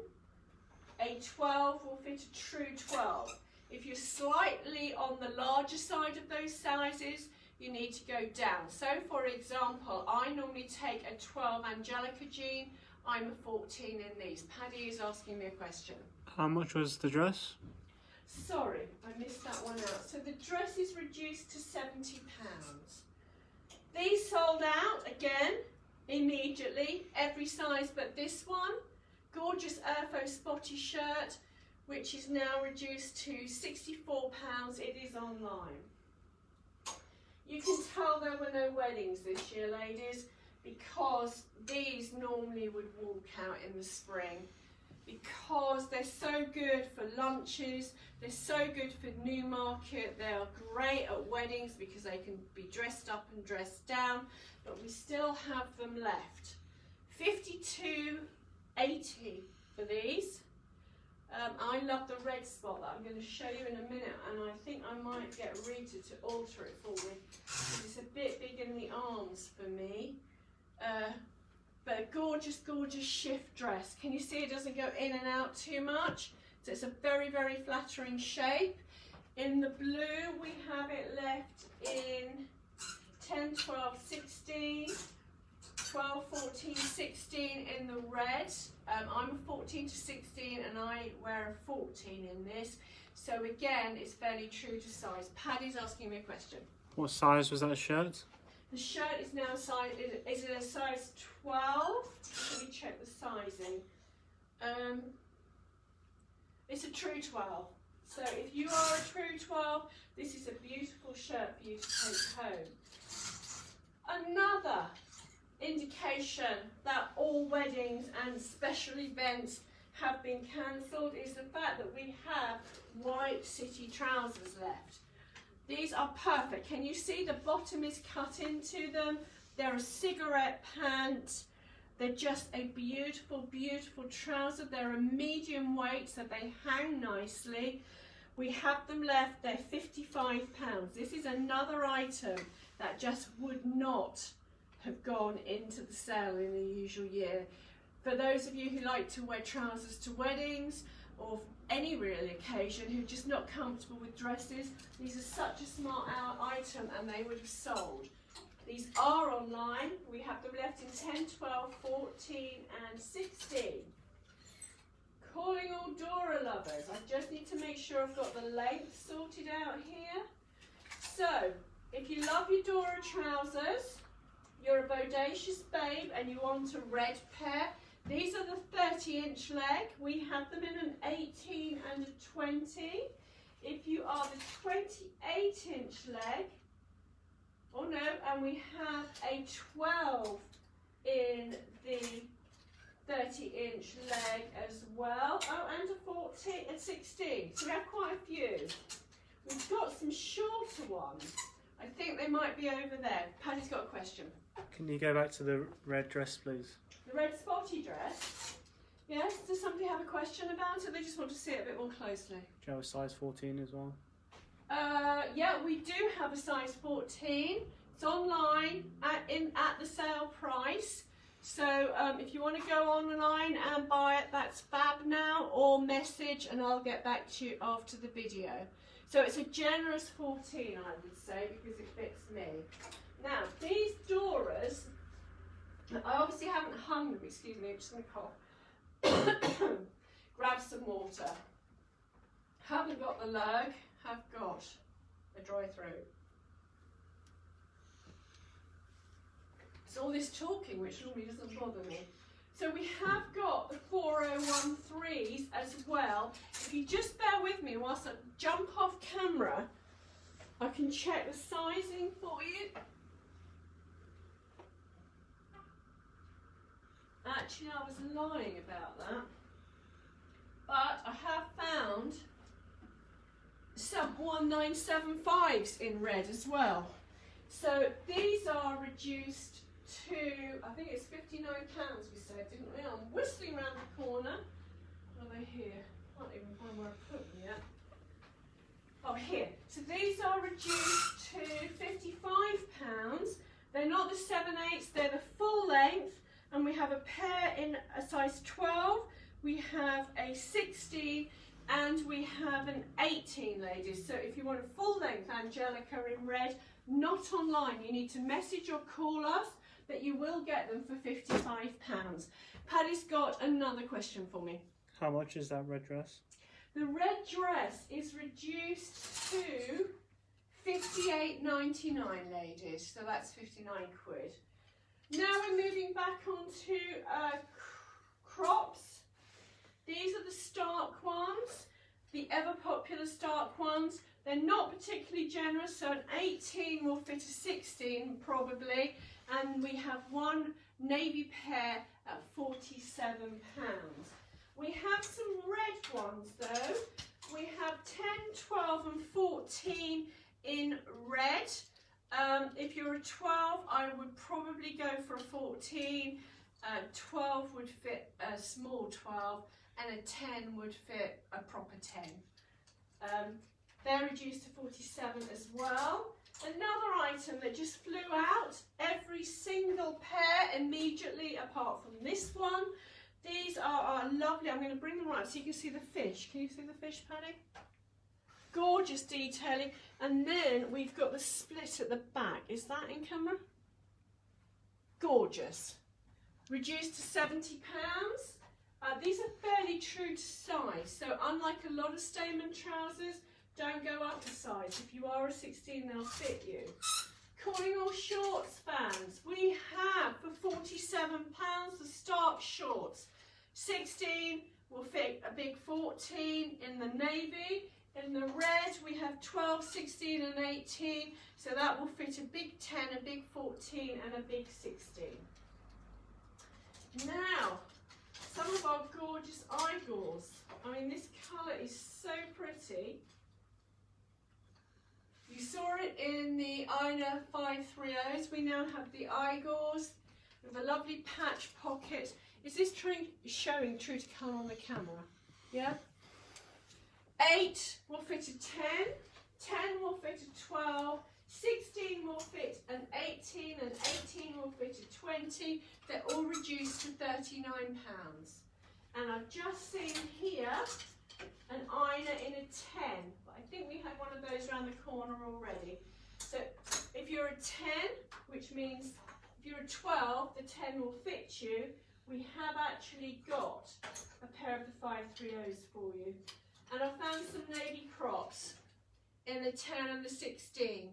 Speaker 1: A 12 will fit a true 12. If you're slightly on the larger side of those sizes, you need to go down. So for example, I normally take a 12 Angelica jean. I'm a 14 in these. Paddy is asking me a question.
Speaker 2: How much was the dress?
Speaker 1: Sorry, I missed that one out. So the dress is reduced to £70. These sold out again immediately, every size but this one. Gorgeous Erfo spotty shirt, which is now reduced to £64. It is online. You can tell there were no weddings this year, ladies, because these normally would walk out in the spring, because they're so good for lunches, they're so good for Newmarket, they are great at weddings because they can be dressed up and dressed down, but we still have them left. £52.80 for these. I love the red spot that I'm going to show you in a minute, and I think I might get Rita to alter it for me. It's a bit big in the arms for me. But a gorgeous, gorgeous shift dress. Can you see it doesn't go in and out too much? So it's a very, very flattering shape. In the blue, we have it left in 10, 12, 16, 12, 14, 16 in the red. I'm a 14 to 16 and I wear a 14 in this. So again, it's fairly true to size. Paddy's asking me a question.
Speaker 2: What size was that shirt?
Speaker 1: The shirt is now size, is it a size 12? Let me check the sizing. It's a true 12. So if you are a true 12, this is a beautiful shirt for you to take home. Another indication that all weddings and special events have been cancelled is the fact that we have white city trousers left. These are perfect. Can you see the bottom is cut into them? They're a cigarette pant. They're just a beautiful, beautiful trouser. They're a medium weight, so they hang nicely. We have them left. They're £55. This is another item that just would not have gone into the sale in the usual year. For those of you who like to wear trousers to weddings or any real occasion who are just not comfortable with dresses, these are such a smart item and they would have sold. These are online. We have them left in 10, 12, 14 and 16. Calling all Dora lovers. I just need to make sure I've got the length sorted out here. So, if you love your Dora trousers, you're a bodacious babe and you want a red pair, these are the 30-inch leg. We have them in an 18 and a 20. If you are the 28-inch leg, oh no, and we have a 12 in the 30-inch leg as well. Oh, and a 14 and 16. So we have quite a few. We've got some shorter ones. I think they might be over there. Paddy's got a question.
Speaker 2: Can you go back to the red dress, please?
Speaker 1: The red spotty dress. Yes, does somebody have a question about it? They just want to see it a bit more closely.
Speaker 2: Do you have a size 14 as well?
Speaker 1: Yeah, we do have a size 14. It's online at the sale price. So if you want to go online and buy it, that's fab now, or message and I'll get back to you after the video. So it's a generous 14, I would say, because it fits me. Now, these Doras, I obviously haven't hung them, excuse me, I'm just going to cough. Grab some water. Haven't got the lurg, have got a dry throat. It's all this talking which normally doesn't bother me. So we have got the 4013s as well. If you just bear with me whilst I jump off camera, I can check the sizing for you. Actually, I was lying about that. But I have found some 1975s in red as well. So these are reduced to, I think it's £59 we said, didn't we? I'm whistling around the corner. Are they here? Can't even find where I put them yet. Oh, here. So these are reduced to £55. They're not the 7/8, they're the full length. And we have a pair in a size 12, we have a 16, and we have an 18, ladies. So if you want a full length Angelica in red, not online, you need to message or call us, but you will get them for £55. Paddy's got another question for me.
Speaker 2: How much is that red dress?
Speaker 1: The red dress is reduced to £58.99, ladies. So that's 59 quid. Now we're moving back onto crops. These are the Stark ones, the ever popular Stark ones. They're not particularly generous, so an 18 will fit a 16 probably. And we have one navy pair at £47. We have some red ones though. We have 10, 12 and 14 in red. If you're a 12, I would probably go for a 14. 12 would fit a small 12 and a 10 would fit a proper 10. They're reduced to 47 as well. Another item that just flew out, every single pair immediately apart from this one. These are lovely. I'm going to bring them right so you can see the fish. Can you see the fish, Paddy? gorgeous detailing. And then we've got the split at the back. Is that in camera? Gorgeous. Reduced to £70. These are fairly true to size, so unlike a lot of Stayman trousers, don't go up a size. If you are a 16, they'll fit you. Calling all shorts fans, we have for £47 the Stark shorts. 16 will fit a big 14 in the navy. In the red we have 12, 16 and 18, so that will fit a big 10, a big 14 and a big 16. Now, some of our gorgeous Igors. I mean, this colour is so pretty. You saw it in the Ina 530s. We now have the Igors with a lovely patch pocket. Is this showing true to colour on the camera? Yeah? 8 will fit a 10, 10 will fit a 12, 16 will fit an 18 and 18 will fit a 20. They're all reduced to £39. And I've just seen here an Ina in a 10, but I think we had one of those around the corner already. So if you're a 10, which means if you're a 12, the 10 will fit you, we have actually got a pair of the 530s for you. And I found some navy crops in the 10 and the 16.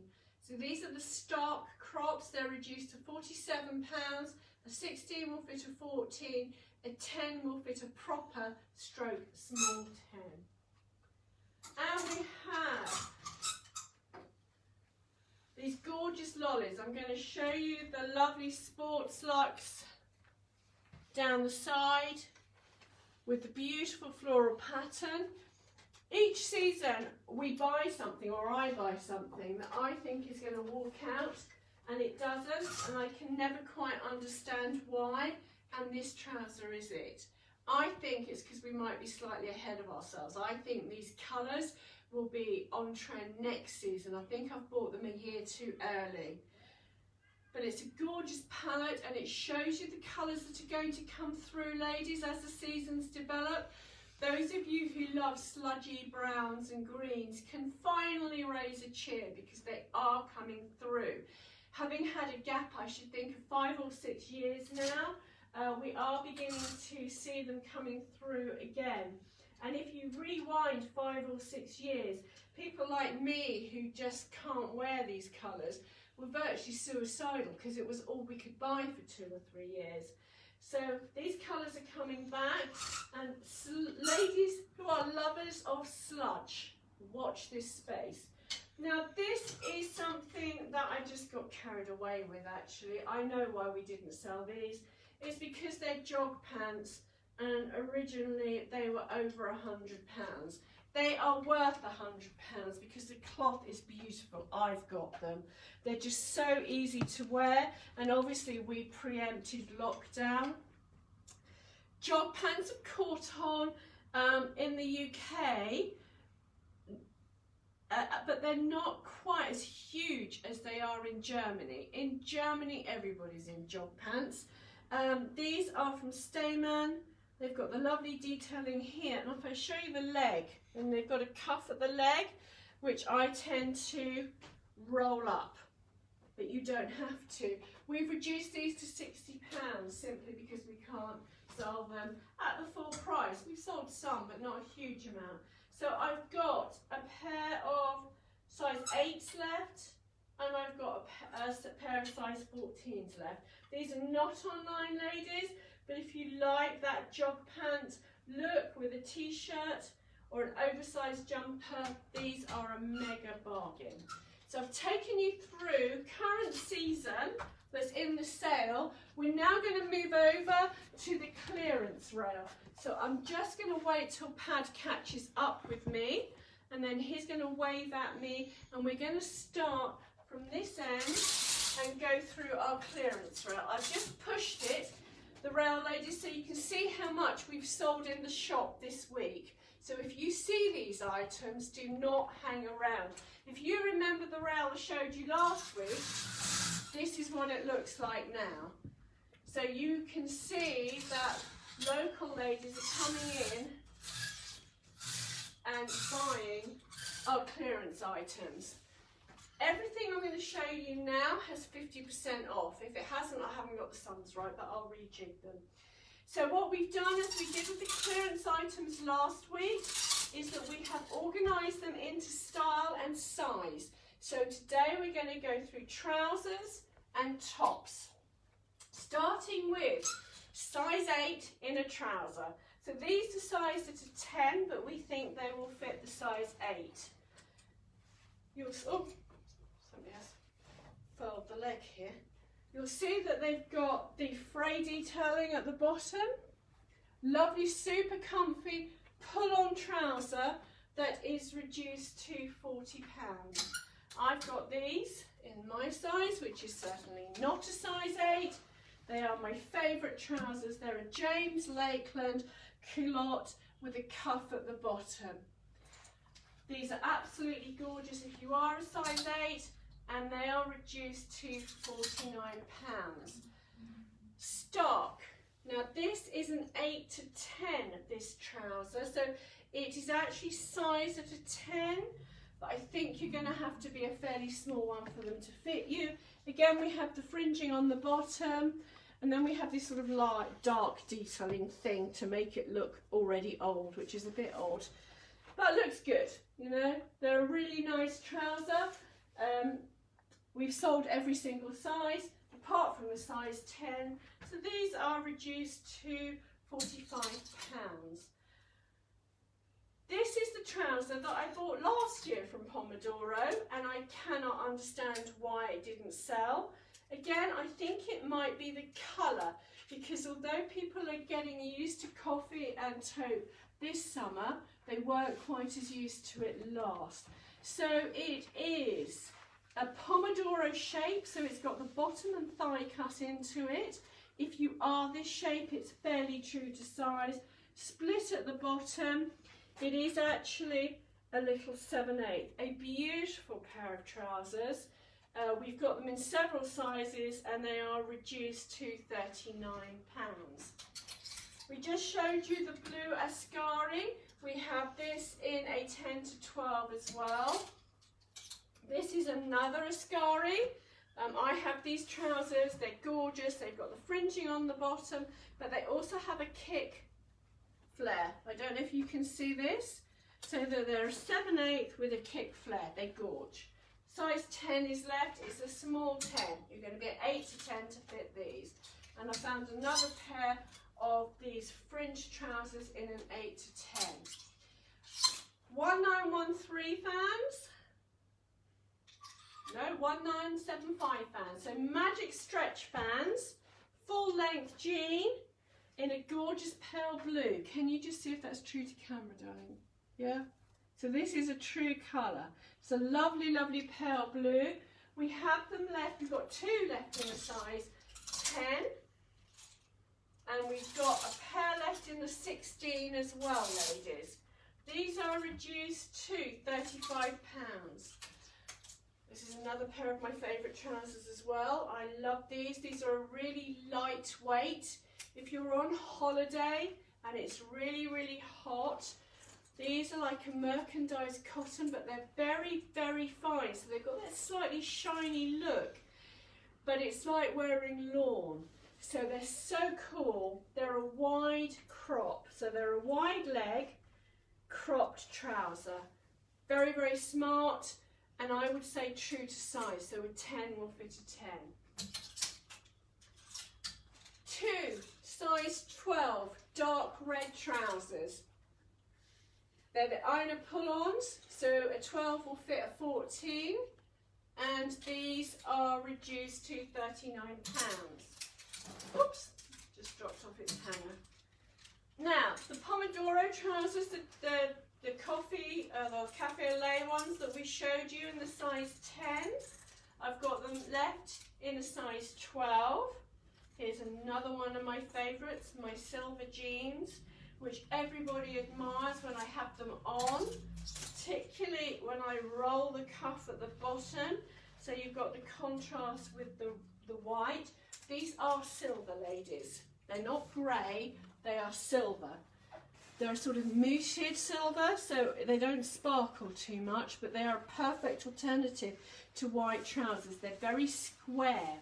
Speaker 1: So these are the Stark crops. They're reduced to £47. A 16 will fit a 14. A 10 will fit a proper stroke small 10. And we have these gorgeous lollies. I'm going to show you the lovely sports luxe down the side with the beautiful floral pattern. Each season we buy something, or I buy something that I think is going to walk out, and it doesn't, and I can never quite understand why, and this trouser is it. I think it's because we might be slightly ahead of ourselves. I think these colours will be on trend next season. I think I've bought them a year too early. But it's a gorgeous palette, and it shows you the colours that are going to come through, ladies, as the seasons develop. Those of you who love sludgy browns and greens can finally raise a cheer, because they are coming through. Having had a gap, I should think, of 5 or 6 years now, we are beginning to see them coming through again. And if you rewind 5 or 6 years, people like me who just can't wear these colours were virtually suicidal, because it was all we could buy for 2 or 3 years. So these colours are coming back, and ladies who are lovers of sludge, watch this space. Now this is something that I just got carried away with actually. I know why we didn't sell these. It's because they're jog pants, and originally they were over £100. They are worth £100 because the cloth is beautiful. I've got them. They're just so easy to wear, and obviously we preempted lockdown. Jog pants have caught on in the UK, but they're not quite as huge as they are in Germany. In Germany, everybody's in jog pants. These are from Stayman. They've got the lovely detailing here, and if I show you the leg, and they've got a cuff at the leg, which I tend to roll up, but you don't have to. We've reduced these to £60 simply because we can't sell them at the full price. We've sold some, but not a huge amount. So I've got a pair of size 8s left, and I've got a pair of size 14s left. These are not online, ladies, but if you like that jog pant look with a t-shirt or an oversized jumper, these are a mega bargain. So I've taken you through current season that's in the sale. We're now going to move over to the clearance rail. So I'm just going to wait till Pad catches up with me, and then he's going to wave at me, and we're going to start from this end and go through our clearance rail. I've just pushed it, the rail, ladies, so you can see how much we've sold in the shop this week. So if you see these items, do not hang around. If you remember the rail I showed you last week, this is what it looks like now. So you can see that local ladies are coming in and buying are clearance items. Everything I'm going to show you now has 50% off. If it hasn't, I haven't got the sums right, but I'll rejig them. So what we've done, as we did with the clearance items last week, is that we have organised them into style and size. So today we're going to go through trousers and tops. Starting with size 8 in a trouser. So these are sized at a 10, but we think they will fit the size 8. You'll, oh, somebody has furled the leg here. You'll see that they've got the fray detailing at the bottom. Lovely, super comfy pull-on trouser that is reduced to £40. I've got these in my size, which is certainly not a size 8. They are my favourite trousers. They're a James Lakeland culotte with a cuff at the bottom. These are absolutely gorgeous if you are a size 8, and they are reduced to £49. Stock. Now this is an 8 to 10, this trouser, so it is actually sized at a 10, but I think you're going to have to be a fairly small one for them to fit you. Again, we have the fringing on the bottom, and then we have this sort of light, dark detailing thing to make it look already old, which is a bit odd, but looks good, you know. They're a really nice trouser. We've sold every single size, apart from the size 10, so these are reduced to £45. This is the trouser that I bought last year from Pomodoro, and I cannot understand why it didn't sell. Again, I think it might be the colour, because although people are getting used to coffee and taupe this summer, they weren't quite as used to it last. So it is a Pomodoro shape, so it's got the bottom and thigh cut into it. If you are this shape, it's fairly true to size. Split at the bottom. It is actually a little 7/8. A beautiful pair of trousers. We've got them in several sizes, and they are reduced to £39. We just showed you the blue Ascari. We have this in a 10 to 12 as well. This is another Ascari. I have these trousers. They're gorgeous. They've got the fringing on the bottom, but they also have a kick flare. I don't know if you can see this. So they're a 7/8 with a kick flare. They gorge. Size 10 is left. It's a small 10. You're going to get 8 to 10 to fit these. And I found another pair of these fringe trousers in an 8 to 10. 1913 fans. No, 1975 fans. So Magic Stretch fans, full length jean in a gorgeous pale blue. Can you just see if that's true to camera, darling? Yeah? So this is a true colour. It's a lovely, lovely pale blue. We have them left. We've got 2 left in a size 10. And we've got a pair left in the 16 as well, ladies. These are reduced to £35. This is another pair of my favourite trousers as well. I love these. These are really lightweight. If you're on holiday and it's really, really hot, these are like a merchandise cotton, but they're very, very fine. So they've got that slightly shiny look, but it's like wearing lawn. So they're so cool. They're a wide crop. So they're a wide leg cropped trouser. Very, very smart. And I would say true to size, so a 10 will fit a 10. 2 size 12 dark red trousers. They're the Ina pull-ons, so a 12 will fit a 14, and these are reduced to £39. Oops, just dropped off its hanger. Now, the Pomodoro trousers, the coffee, the cafe au lait ones that we showed you in the size 10, I've got them left in a size 12. Here's another one of my favourites, my silver jeans, which everybody admires when I have them on, particularly when I roll the cuff at the bottom, so you've got the contrast with the white. These are silver, ladies. They're not grey, they are silver. They're sort of muted silver, so they don't sparkle too much, but they are a perfect alternative to white trousers. They're very square,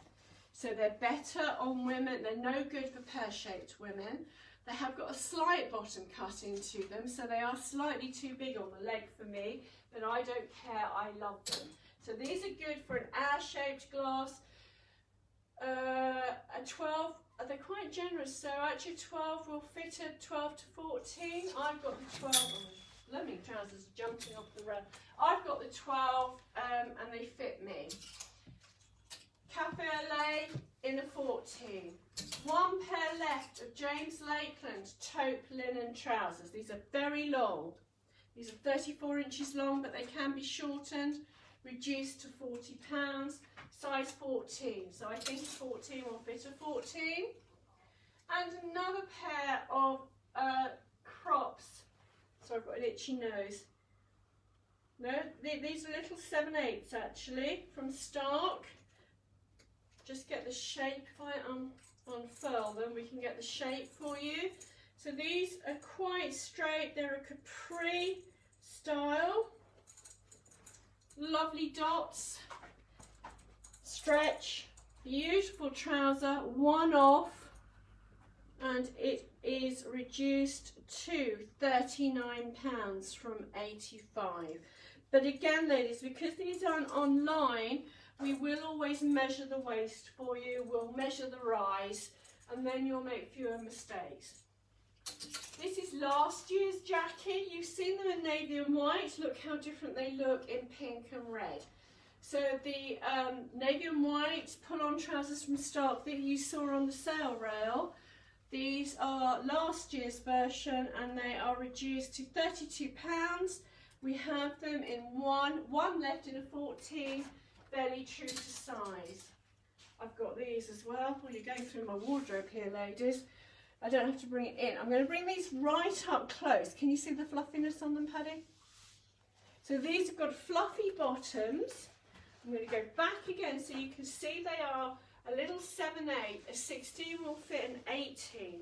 Speaker 1: so they're better on women. They're no good for pear-shaped women. They have got a slight bottom cut into them, so they are slightly too big on the leg for me, but I don't care, I love them. So these are good for an hour-shaped glass. A 12, they're quite generous, so actually 12 will fit a 12 to 14. I've got the 12, blooming trousers jumping off the road. I've got the 12 and they fit me. Cafe au lait in a 14. One pair left of James Lakeland taupe linen trousers. These are very long. These are 34 inches long, but they can be shortened, reduced to £40, size 14. So I think 14 will fit a 14. And another pair of crops. So I've got an itchy nose. No, these are little 7/8 actually from Stark. Just get the shape. If I unfurl them, we can get the shape for you. So these are quite straight. They're a capri style. Lovely dots. Stretch. Beautiful trouser. One off. And it is reduced to £39 from £85. But again, ladies, because these aren't online, we will always measure the waist for you. We'll measure the rise, and then you'll make fewer mistakes. This is last year's jacket. You've seen them in navy and white. Look how different they look in pink and red. So the navy and white pull-on trousers from Stark that you saw on the sale rail, these are last year's version and they are reduced to £32. We have them in one left in a 14, fairly true to size. I've got these as well. Well, you're going through my wardrobe here, ladies. I don't have to bring it in. I'm going to bring these right up close. Can you see the fluffiness on them, Paddy? So these have got fluffy bottoms. I'm going to go back again so you can see they are a little 7/8. A 16 will fit an 18.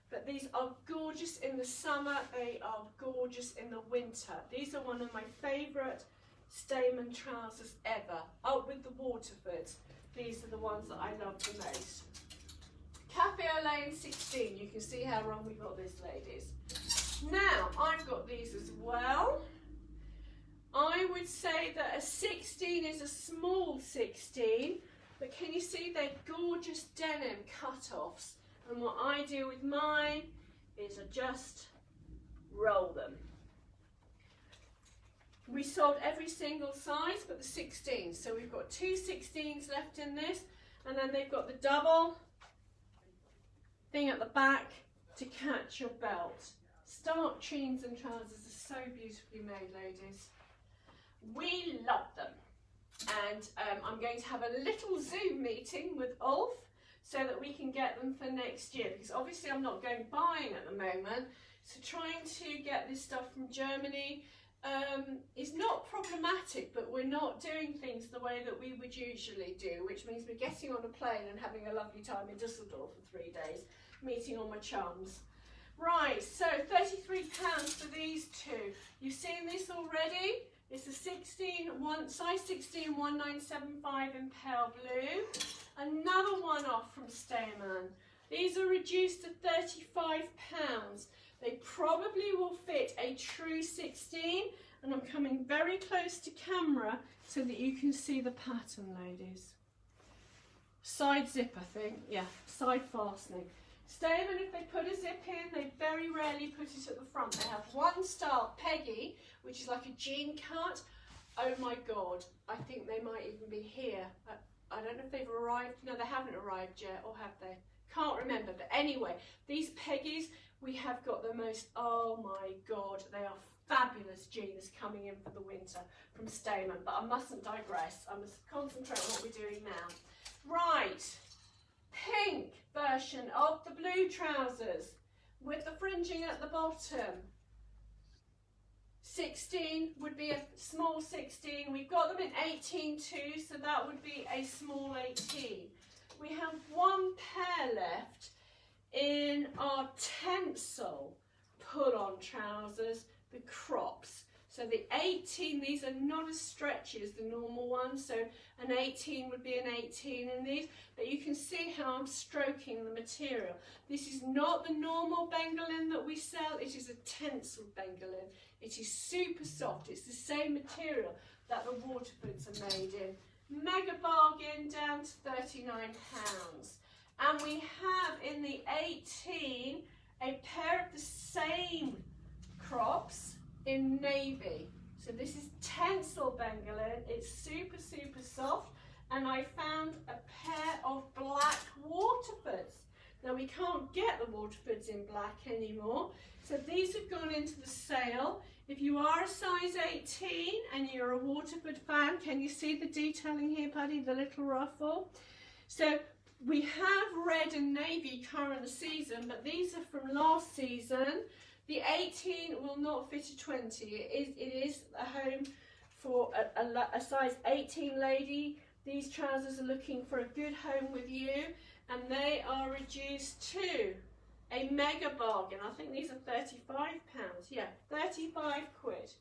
Speaker 1: But these are gorgeous in the summer. They are gorgeous in the winter. These are one of my favourite Stayman trousers ever. Oh, with the Waterfords. These are the ones that I love the most. Cafe au lait in 16. You can see how wrong we got this, ladies. Now, I've got these as well. I would say that a 16 is a small 16, but can you see they're gorgeous denim cut-offs? And what I do with mine is I just roll them. We sold every single size but the 16, so we've got two 16s left in this, and then they've got the double thing at the back to catch your belt. Stark jeans and trousers are so beautifully made, ladies. We love them. And I'm going to have a little Zoom meeting with Ulf so that we can get them for next year, because obviously I'm not going buying at the moment, so trying to get this stuff from Germany is not problematic, but we're not doing things the way that we would usually do, which means we're getting on a plane and having a lovely time in Dusseldorf for 3 days, meeting all my chums. Right, so £33 for these two. You've seen this already. It's a 16, size 16, 1975 in pale blue. Another one off from Stayman. These are reduced to £35. They probably will fit a true 16, and I'm coming very close to camera so that you can see the pattern, ladies. Side zip, I think. Yeah, side fastening. Stayman, if they put a zip in, they very rarely put it at the front. They have one style, Peggy, which is like a jean cut. Oh my God, I think they might even be here. I don't know if they've arrived. No, they haven't arrived yet, or have they? Can't remember, but anyway, these Peggies, we have got the most, oh my God, they are fabulous jeans coming in for the winter from Stayman, but I mustn't digress. I must concentrate on what we're doing now. Right, pink version of the blue trousers with the fringing at the bottom. 16 would be a small 16. We've got them in 18 too, so that would be a small 18. We have one pair left in our Tencel pull-on trousers, the crops. So the 18, these are not as stretchy as the normal ones, so an 18 would be an 18 in these, but you can see how I'm stroking the material. This is not the normal Bengalin that we sell, it is a tencel Bengalin. It is super soft, it's the same material that the Waterfords are made in. Mega bargain down to £39. And we have in the 18 a pair of the same crops in navy. So this is tencel Bengalin, it's super soft, and I found a pair of black Waterfords. Now we can't get the Waterfords in black anymore, so these have gone into the sale. If you are a size 18 and you're a Waterford fan, can you see the detailing here, Paddy, the little ruffle? So we have red and navy current season, but these are from last season. The 18 will not fit a 20. It is a home for a size 18 lady. These trousers are looking for a good home with you, and they are reduced to a mega bargain. I think these are £35. Yeah, 35 quid.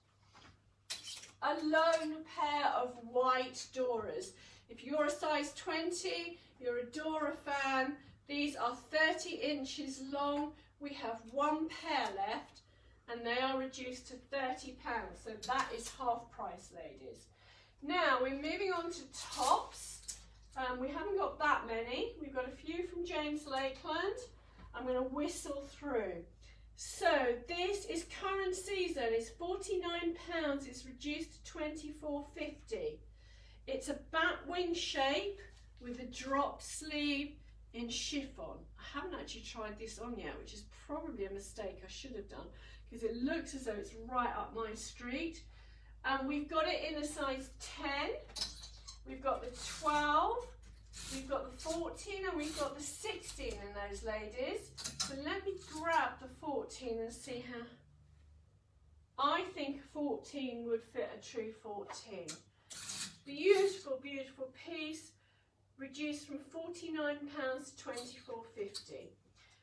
Speaker 1: A lone pair of white Doras. If you're a size 20, you're a Dora fan, these are 30 inches long. We have one pair left and they are reduced to £30. So that is half price, ladies. Now we're moving on to tops. We haven't got that many. We've got a few from James Lakeland. I'm going to whistle through. So this is current season. It's £49. It's reduced to £24.50. It's a bat wing shape with a drop sleeve in chiffon. I haven't actually tried this on yet, which is probably a mistake I should have done, because it looks as though it's right up my street. And we've got it in a size 10, we've got the 12, we've got the 14, and we've got the 16 in those, ladies. So let me grab the 14 and see how. I think 14 would fit a true 14. Beautiful, beautiful piece, reduced from £49 to £24.50.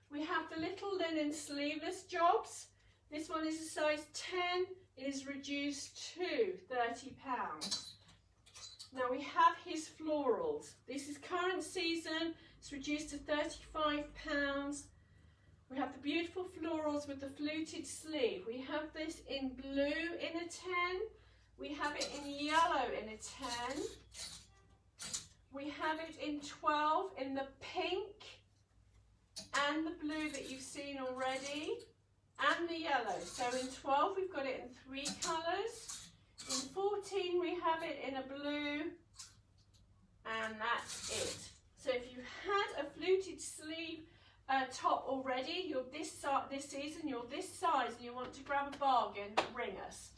Speaker 1: We have the little linen sleeveless jobs. This one is a size 10, it is reduced to £30. Now we have his florals. This is current season, it's reduced to £35. We have the beautiful florals with the fluted sleeve. We have this in blue in a 10. We have it in yellow in a 10. We have it in 12 in the pink and the blue that you've seen already, and the yellow. So in 12 we've got it in 3 colours. In 14 we have it in a blue, and that's it. So if you had a fluted sleeve top already, you're this season, you're this size and you want to grab a bargain, ring us.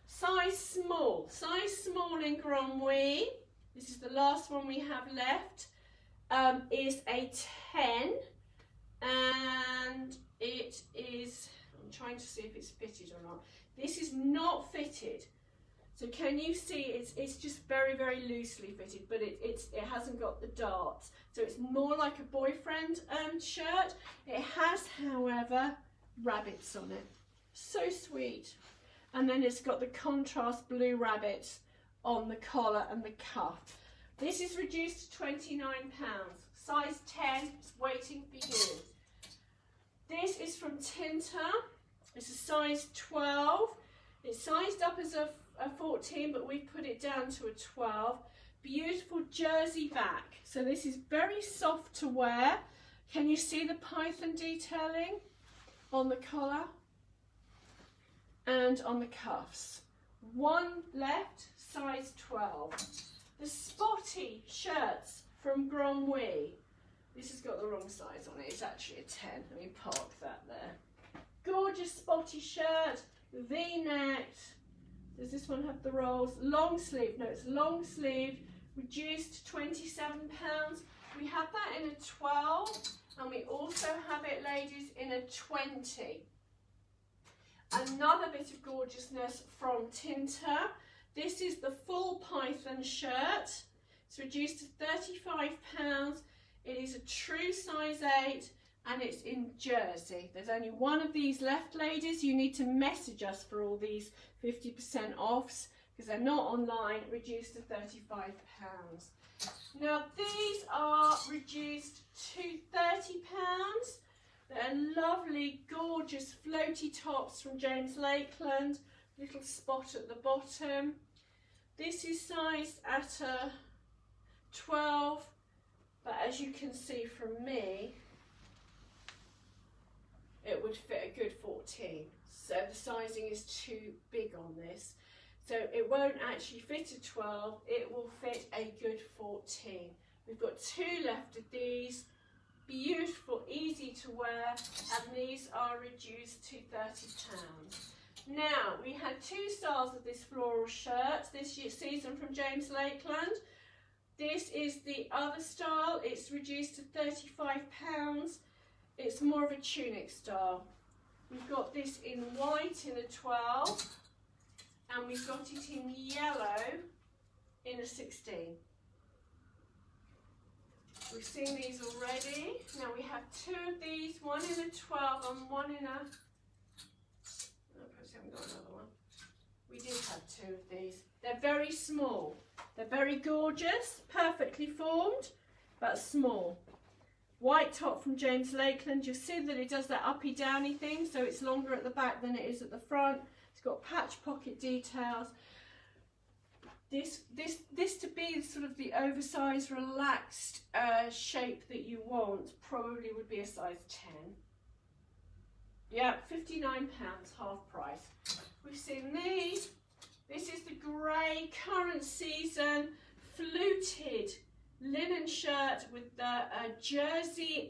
Speaker 1: Size small in Gromwee, this is the last one we have left, is a 10, and it is, I'm trying to see if it's fitted or not. This is not fitted. So can you see it's just very, very loosely fitted, but it hasn't got the darts. So it's more like a boyfriend shirt. It has, however, rabbits on it. So sweet. And then it's got the contrast blue rabbits on the collar and the cuff. This is reduced to £29. Size 10 is waiting for you. This is from Tinter. It's a size 12. It's sized up as a 14, but we put it down to a 12. Beautiful jersey back. So this is very soft to wear. Can you see the python detailing on the collar and on the cuffs? One left, size 12. The spotty shirts from Gromwee. This has got the wrong size on it. It's actually a 10. Let me park that there. Gorgeous spotty shirt, V-necked. Does this one have the rolls? Long sleeve. No, it's long sleeve. Reduced to £27. We have that in a 12, and we also have it, ladies, in a 20. Another bit of gorgeousness from Tinter. This is the full python shirt. It's reduced to £35. It is a true size 8, and it's in jersey. There's only one of these left, ladies. You need to message us for all these 50% offs because they're not online, reduced to £35. Now these are reduced to £30. They're lovely, gorgeous floaty tops from James Lakeland. Little spot at the bottom. This is sized at a 12, but as you can see from me, it would fit a good 14. So the sizing is too big on this. So it won't actually fit a 12, it will fit a good 14. We've got 2 left of these. Beautiful, easy to wear, and these are reduced to £30. Now, we had 2 styles of this floral shirt this season from James Lakeland. This is the other style. It's reduced to £35. It's more of a tunic style. We've got this in white in a 12, and we've got it in yellow in a 16. We've seen these already. Now we have 2 of these, one in a 12 and one in a... Oh, perhaps I haven't got another one. We did have 2 of these. They're very small. They're very gorgeous, perfectly formed, but small. White top from James Lakeland. You'll see that it does that uppy downy thing, so it's longer at the back than it is at the front. It's got patch pocket details. This to be sort of the oversized, relaxed shape that you want probably would be a size 10. Yeah, £59, half price. We've seen these. This is the grey current season fluted linen shirt with the jersey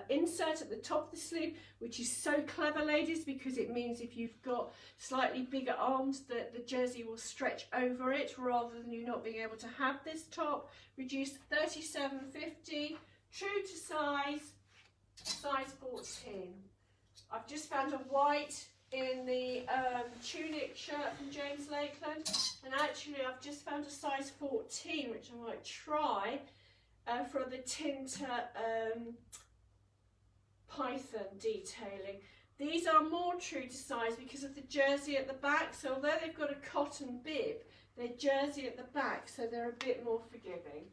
Speaker 1: insert at the top of the sleeve, which is so clever, ladies, because it means if you've got slightly bigger arms that the jersey will stretch over it rather than you not being able to have this top. Reduced to £37.50, true to size 14. I've just found a white in the tunic shirt from James Lakeland, and actually I've just found a size 14 which I might try for the Tinter Python detailing. These are more true to size because of the jersey at the back, so although they've got a cotton bib, they're jersey at the back, so they're a bit more forgiving.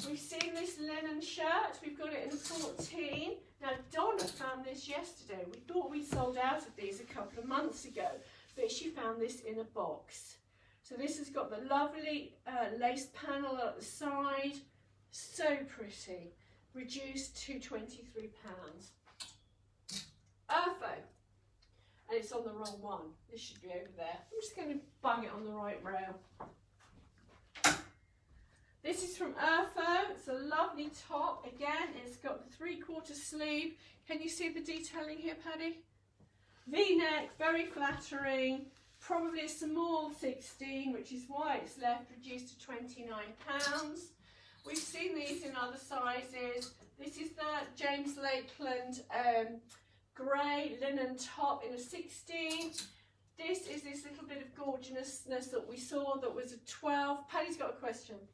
Speaker 1: We've seen this linen shirt, we've got it in 14. Now Donna found this yesterday. We thought we sold out of these a couple of months ago, but she found this in a box. So this has got the lovely lace panel at the side, so pretty. Reduced to £23. Urfo, and it's on the wrong one. This should be over there. I'm just going to bung it on the right rail. This is from Urfo. It's a lovely top. Again, it's got the 3/4 sleeve. Can you see the detailing here, Paddy? V-neck, very flattering. Probably a small 16, which is why it's left reduced to £29. We've seen these in other sizes. This is the James Lakeland grey linen top in a 16. This is this little bit of gorgeousness that we saw that was a 12. Paddy's got a question.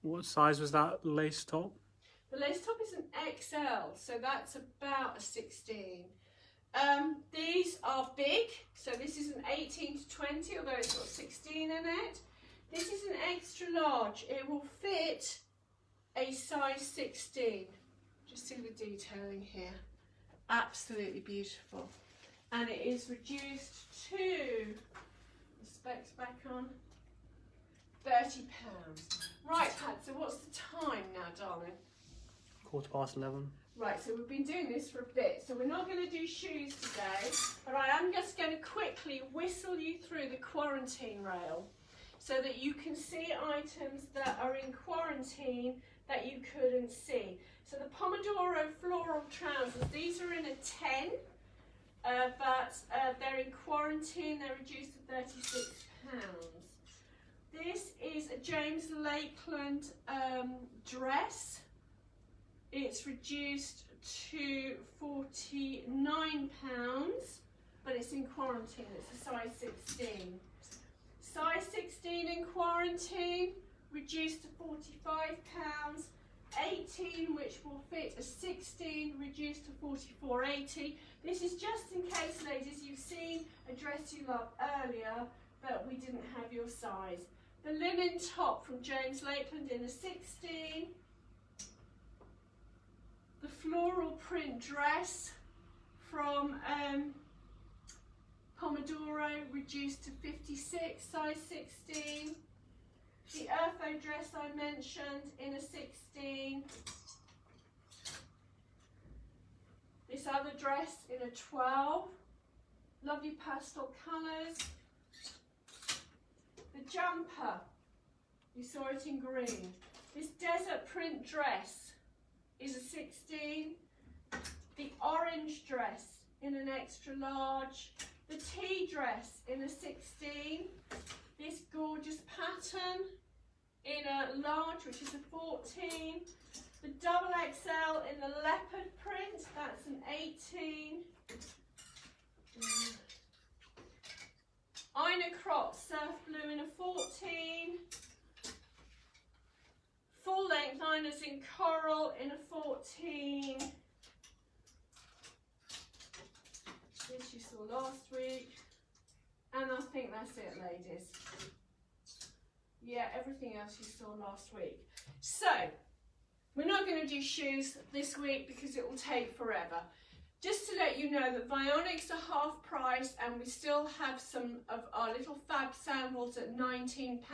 Speaker 2: What size was that lace top?
Speaker 1: The lace top is an XL, so that's about a 16. These are big, so this is an 18 to 20, although it's got 16 in it. This is an extra large. It will fit a size 16. Just see the detailing here. Absolutely beautiful. And it is reduced to, the specs back on, £30. Right, Pat, so what's the time now, darling?
Speaker 2: 11:15.
Speaker 1: Right, so we've been doing this for a bit, so we're not going to do shoes today, but I am just going to quickly whistle you through the quarantine rail so that you can see items that are in quarantine that you couldn't see. So the Pomodoro floral trousers, these are in a 10, but they're in quarantine, they're reduced to £36. This is a James Lakeland dress. It's reduced to £49, but it's in quarantine. It's a size 16. Size 16 in quarantine, reduced to £45. 18, which will fit a 16, reduced to 44.80. This is just in case, ladies, you've seen a dress you loved earlier, but we didn't have your size. The linen top from James Lakeland in a 16. The floral print dress from Pomodoro, reduced to 56, size 16. The Urfo dress I mentioned in a 16. This other dress in a 12. Lovely pastel colours. The jumper, you saw it in green. This desert print dress is a 16. The orange dress in an extra large. The tea dress in a 16. This gorgeous pattern in a large, which is a 14. The double XL in the leopard print, that's an 18. Ina Crop surf blue in a 14. Full length Ina's in coral in a 14. This you saw last week. And I think that's it, ladies. Yeah, everything else you saw last week. So, we're not going to do shoes this week because it will take forever. Just to let you know that Vionics are half price and we still have some of our little fab sandals at £19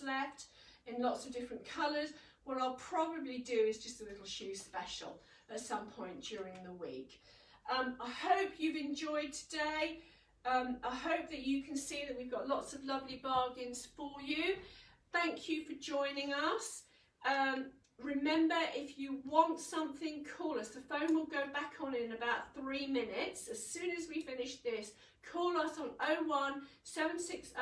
Speaker 1: left in lots of different colours. What I'll probably do is just a little shoe special at some point during the week. I hope you've enjoyed today. I hope that you can see that we've got lots of lovely bargains for you. Thank you for joining us. Remember, if you want something, call us. The phone will go back on in about 3 minutes. As soon as we finish this, call us on 01 760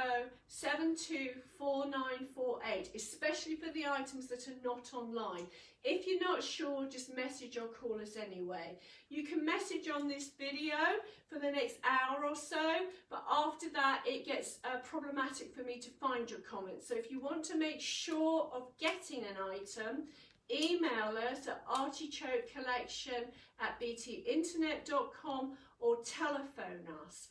Speaker 1: 724948, especially for the items that are not online. If you're not sure, just message or call us anyway. You can message on this video for the next hour or so, but after that it gets problematic for me to find your comments. So if you want to make sure of getting an item, email us at artichokecollection@btinternet.com or telephone us.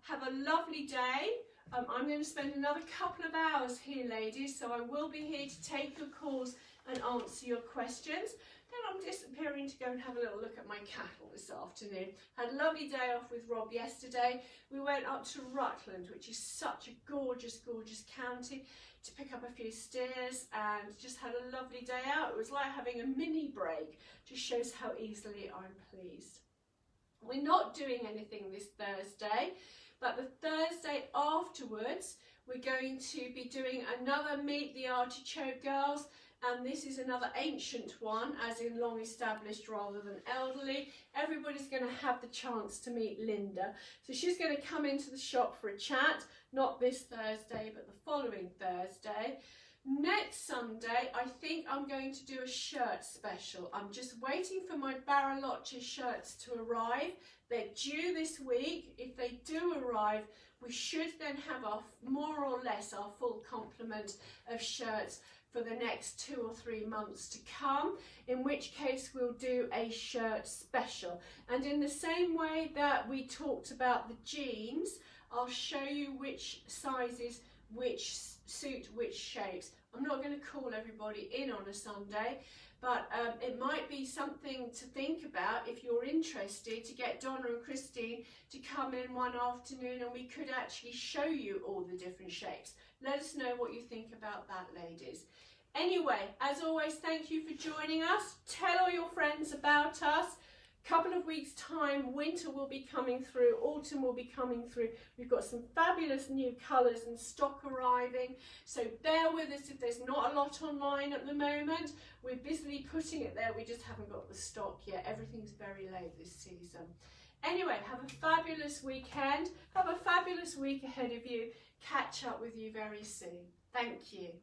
Speaker 1: Have a lovely day. I'm going to spend another couple of hours here, ladies, so I will be here to take your calls and answer your questions. Then I'm disappearing to go and have a little look at my cattle this afternoon. Had a lovely day off with Rob yesterday. We went up to Rutland, which is such a gorgeous, gorgeous county, to pick up a few steers and just had a lovely day out. It was like having a mini break. Just shows how easily I'm pleased. We're not doing anything this Thursday, but the Thursday afterwards, we're going to be doing another Meet the Artichoke Girls, and this is another ancient one, as in long established rather than elderly. Everybody's going to have the chance to meet Linda. So she's going to come into the shop for a chat, not this Thursday, but the following Thursday. Next Sunday, I think I'm going to do a shirt special. I'm just waiting for my Bariloche shirts to arrive. They're due this week. If they do arrive, we should then have our more or less our full complement of shirts for the next 2 or 3 months to come, in which case we'll do a shirt special. And in the same way that we talked about the jeans, I'll show you which sizes, which suit which shapes. I'm not going to call everybody in on a Sunday, but it might be something to think about if you're interested, to get Donna and Christine to come in one afternoon and we could actually show you all the different shapes. Let us know what you think about that, ladies. Anyway, as always, thank you for joining us. Tell all your friends about us. Couple of weeks time, winter will be coming through, autumn will be coming through. We've got some fabulous new colours and stock arriving, so bear with us if there's not a lot online at the moment. We're busily putting it there, we just haven't got the stock yet. Everything's very late this season. Anyway, have a fabulous weekend, have a fabulous week ahead of you. Catch up with you very soon. Thank you.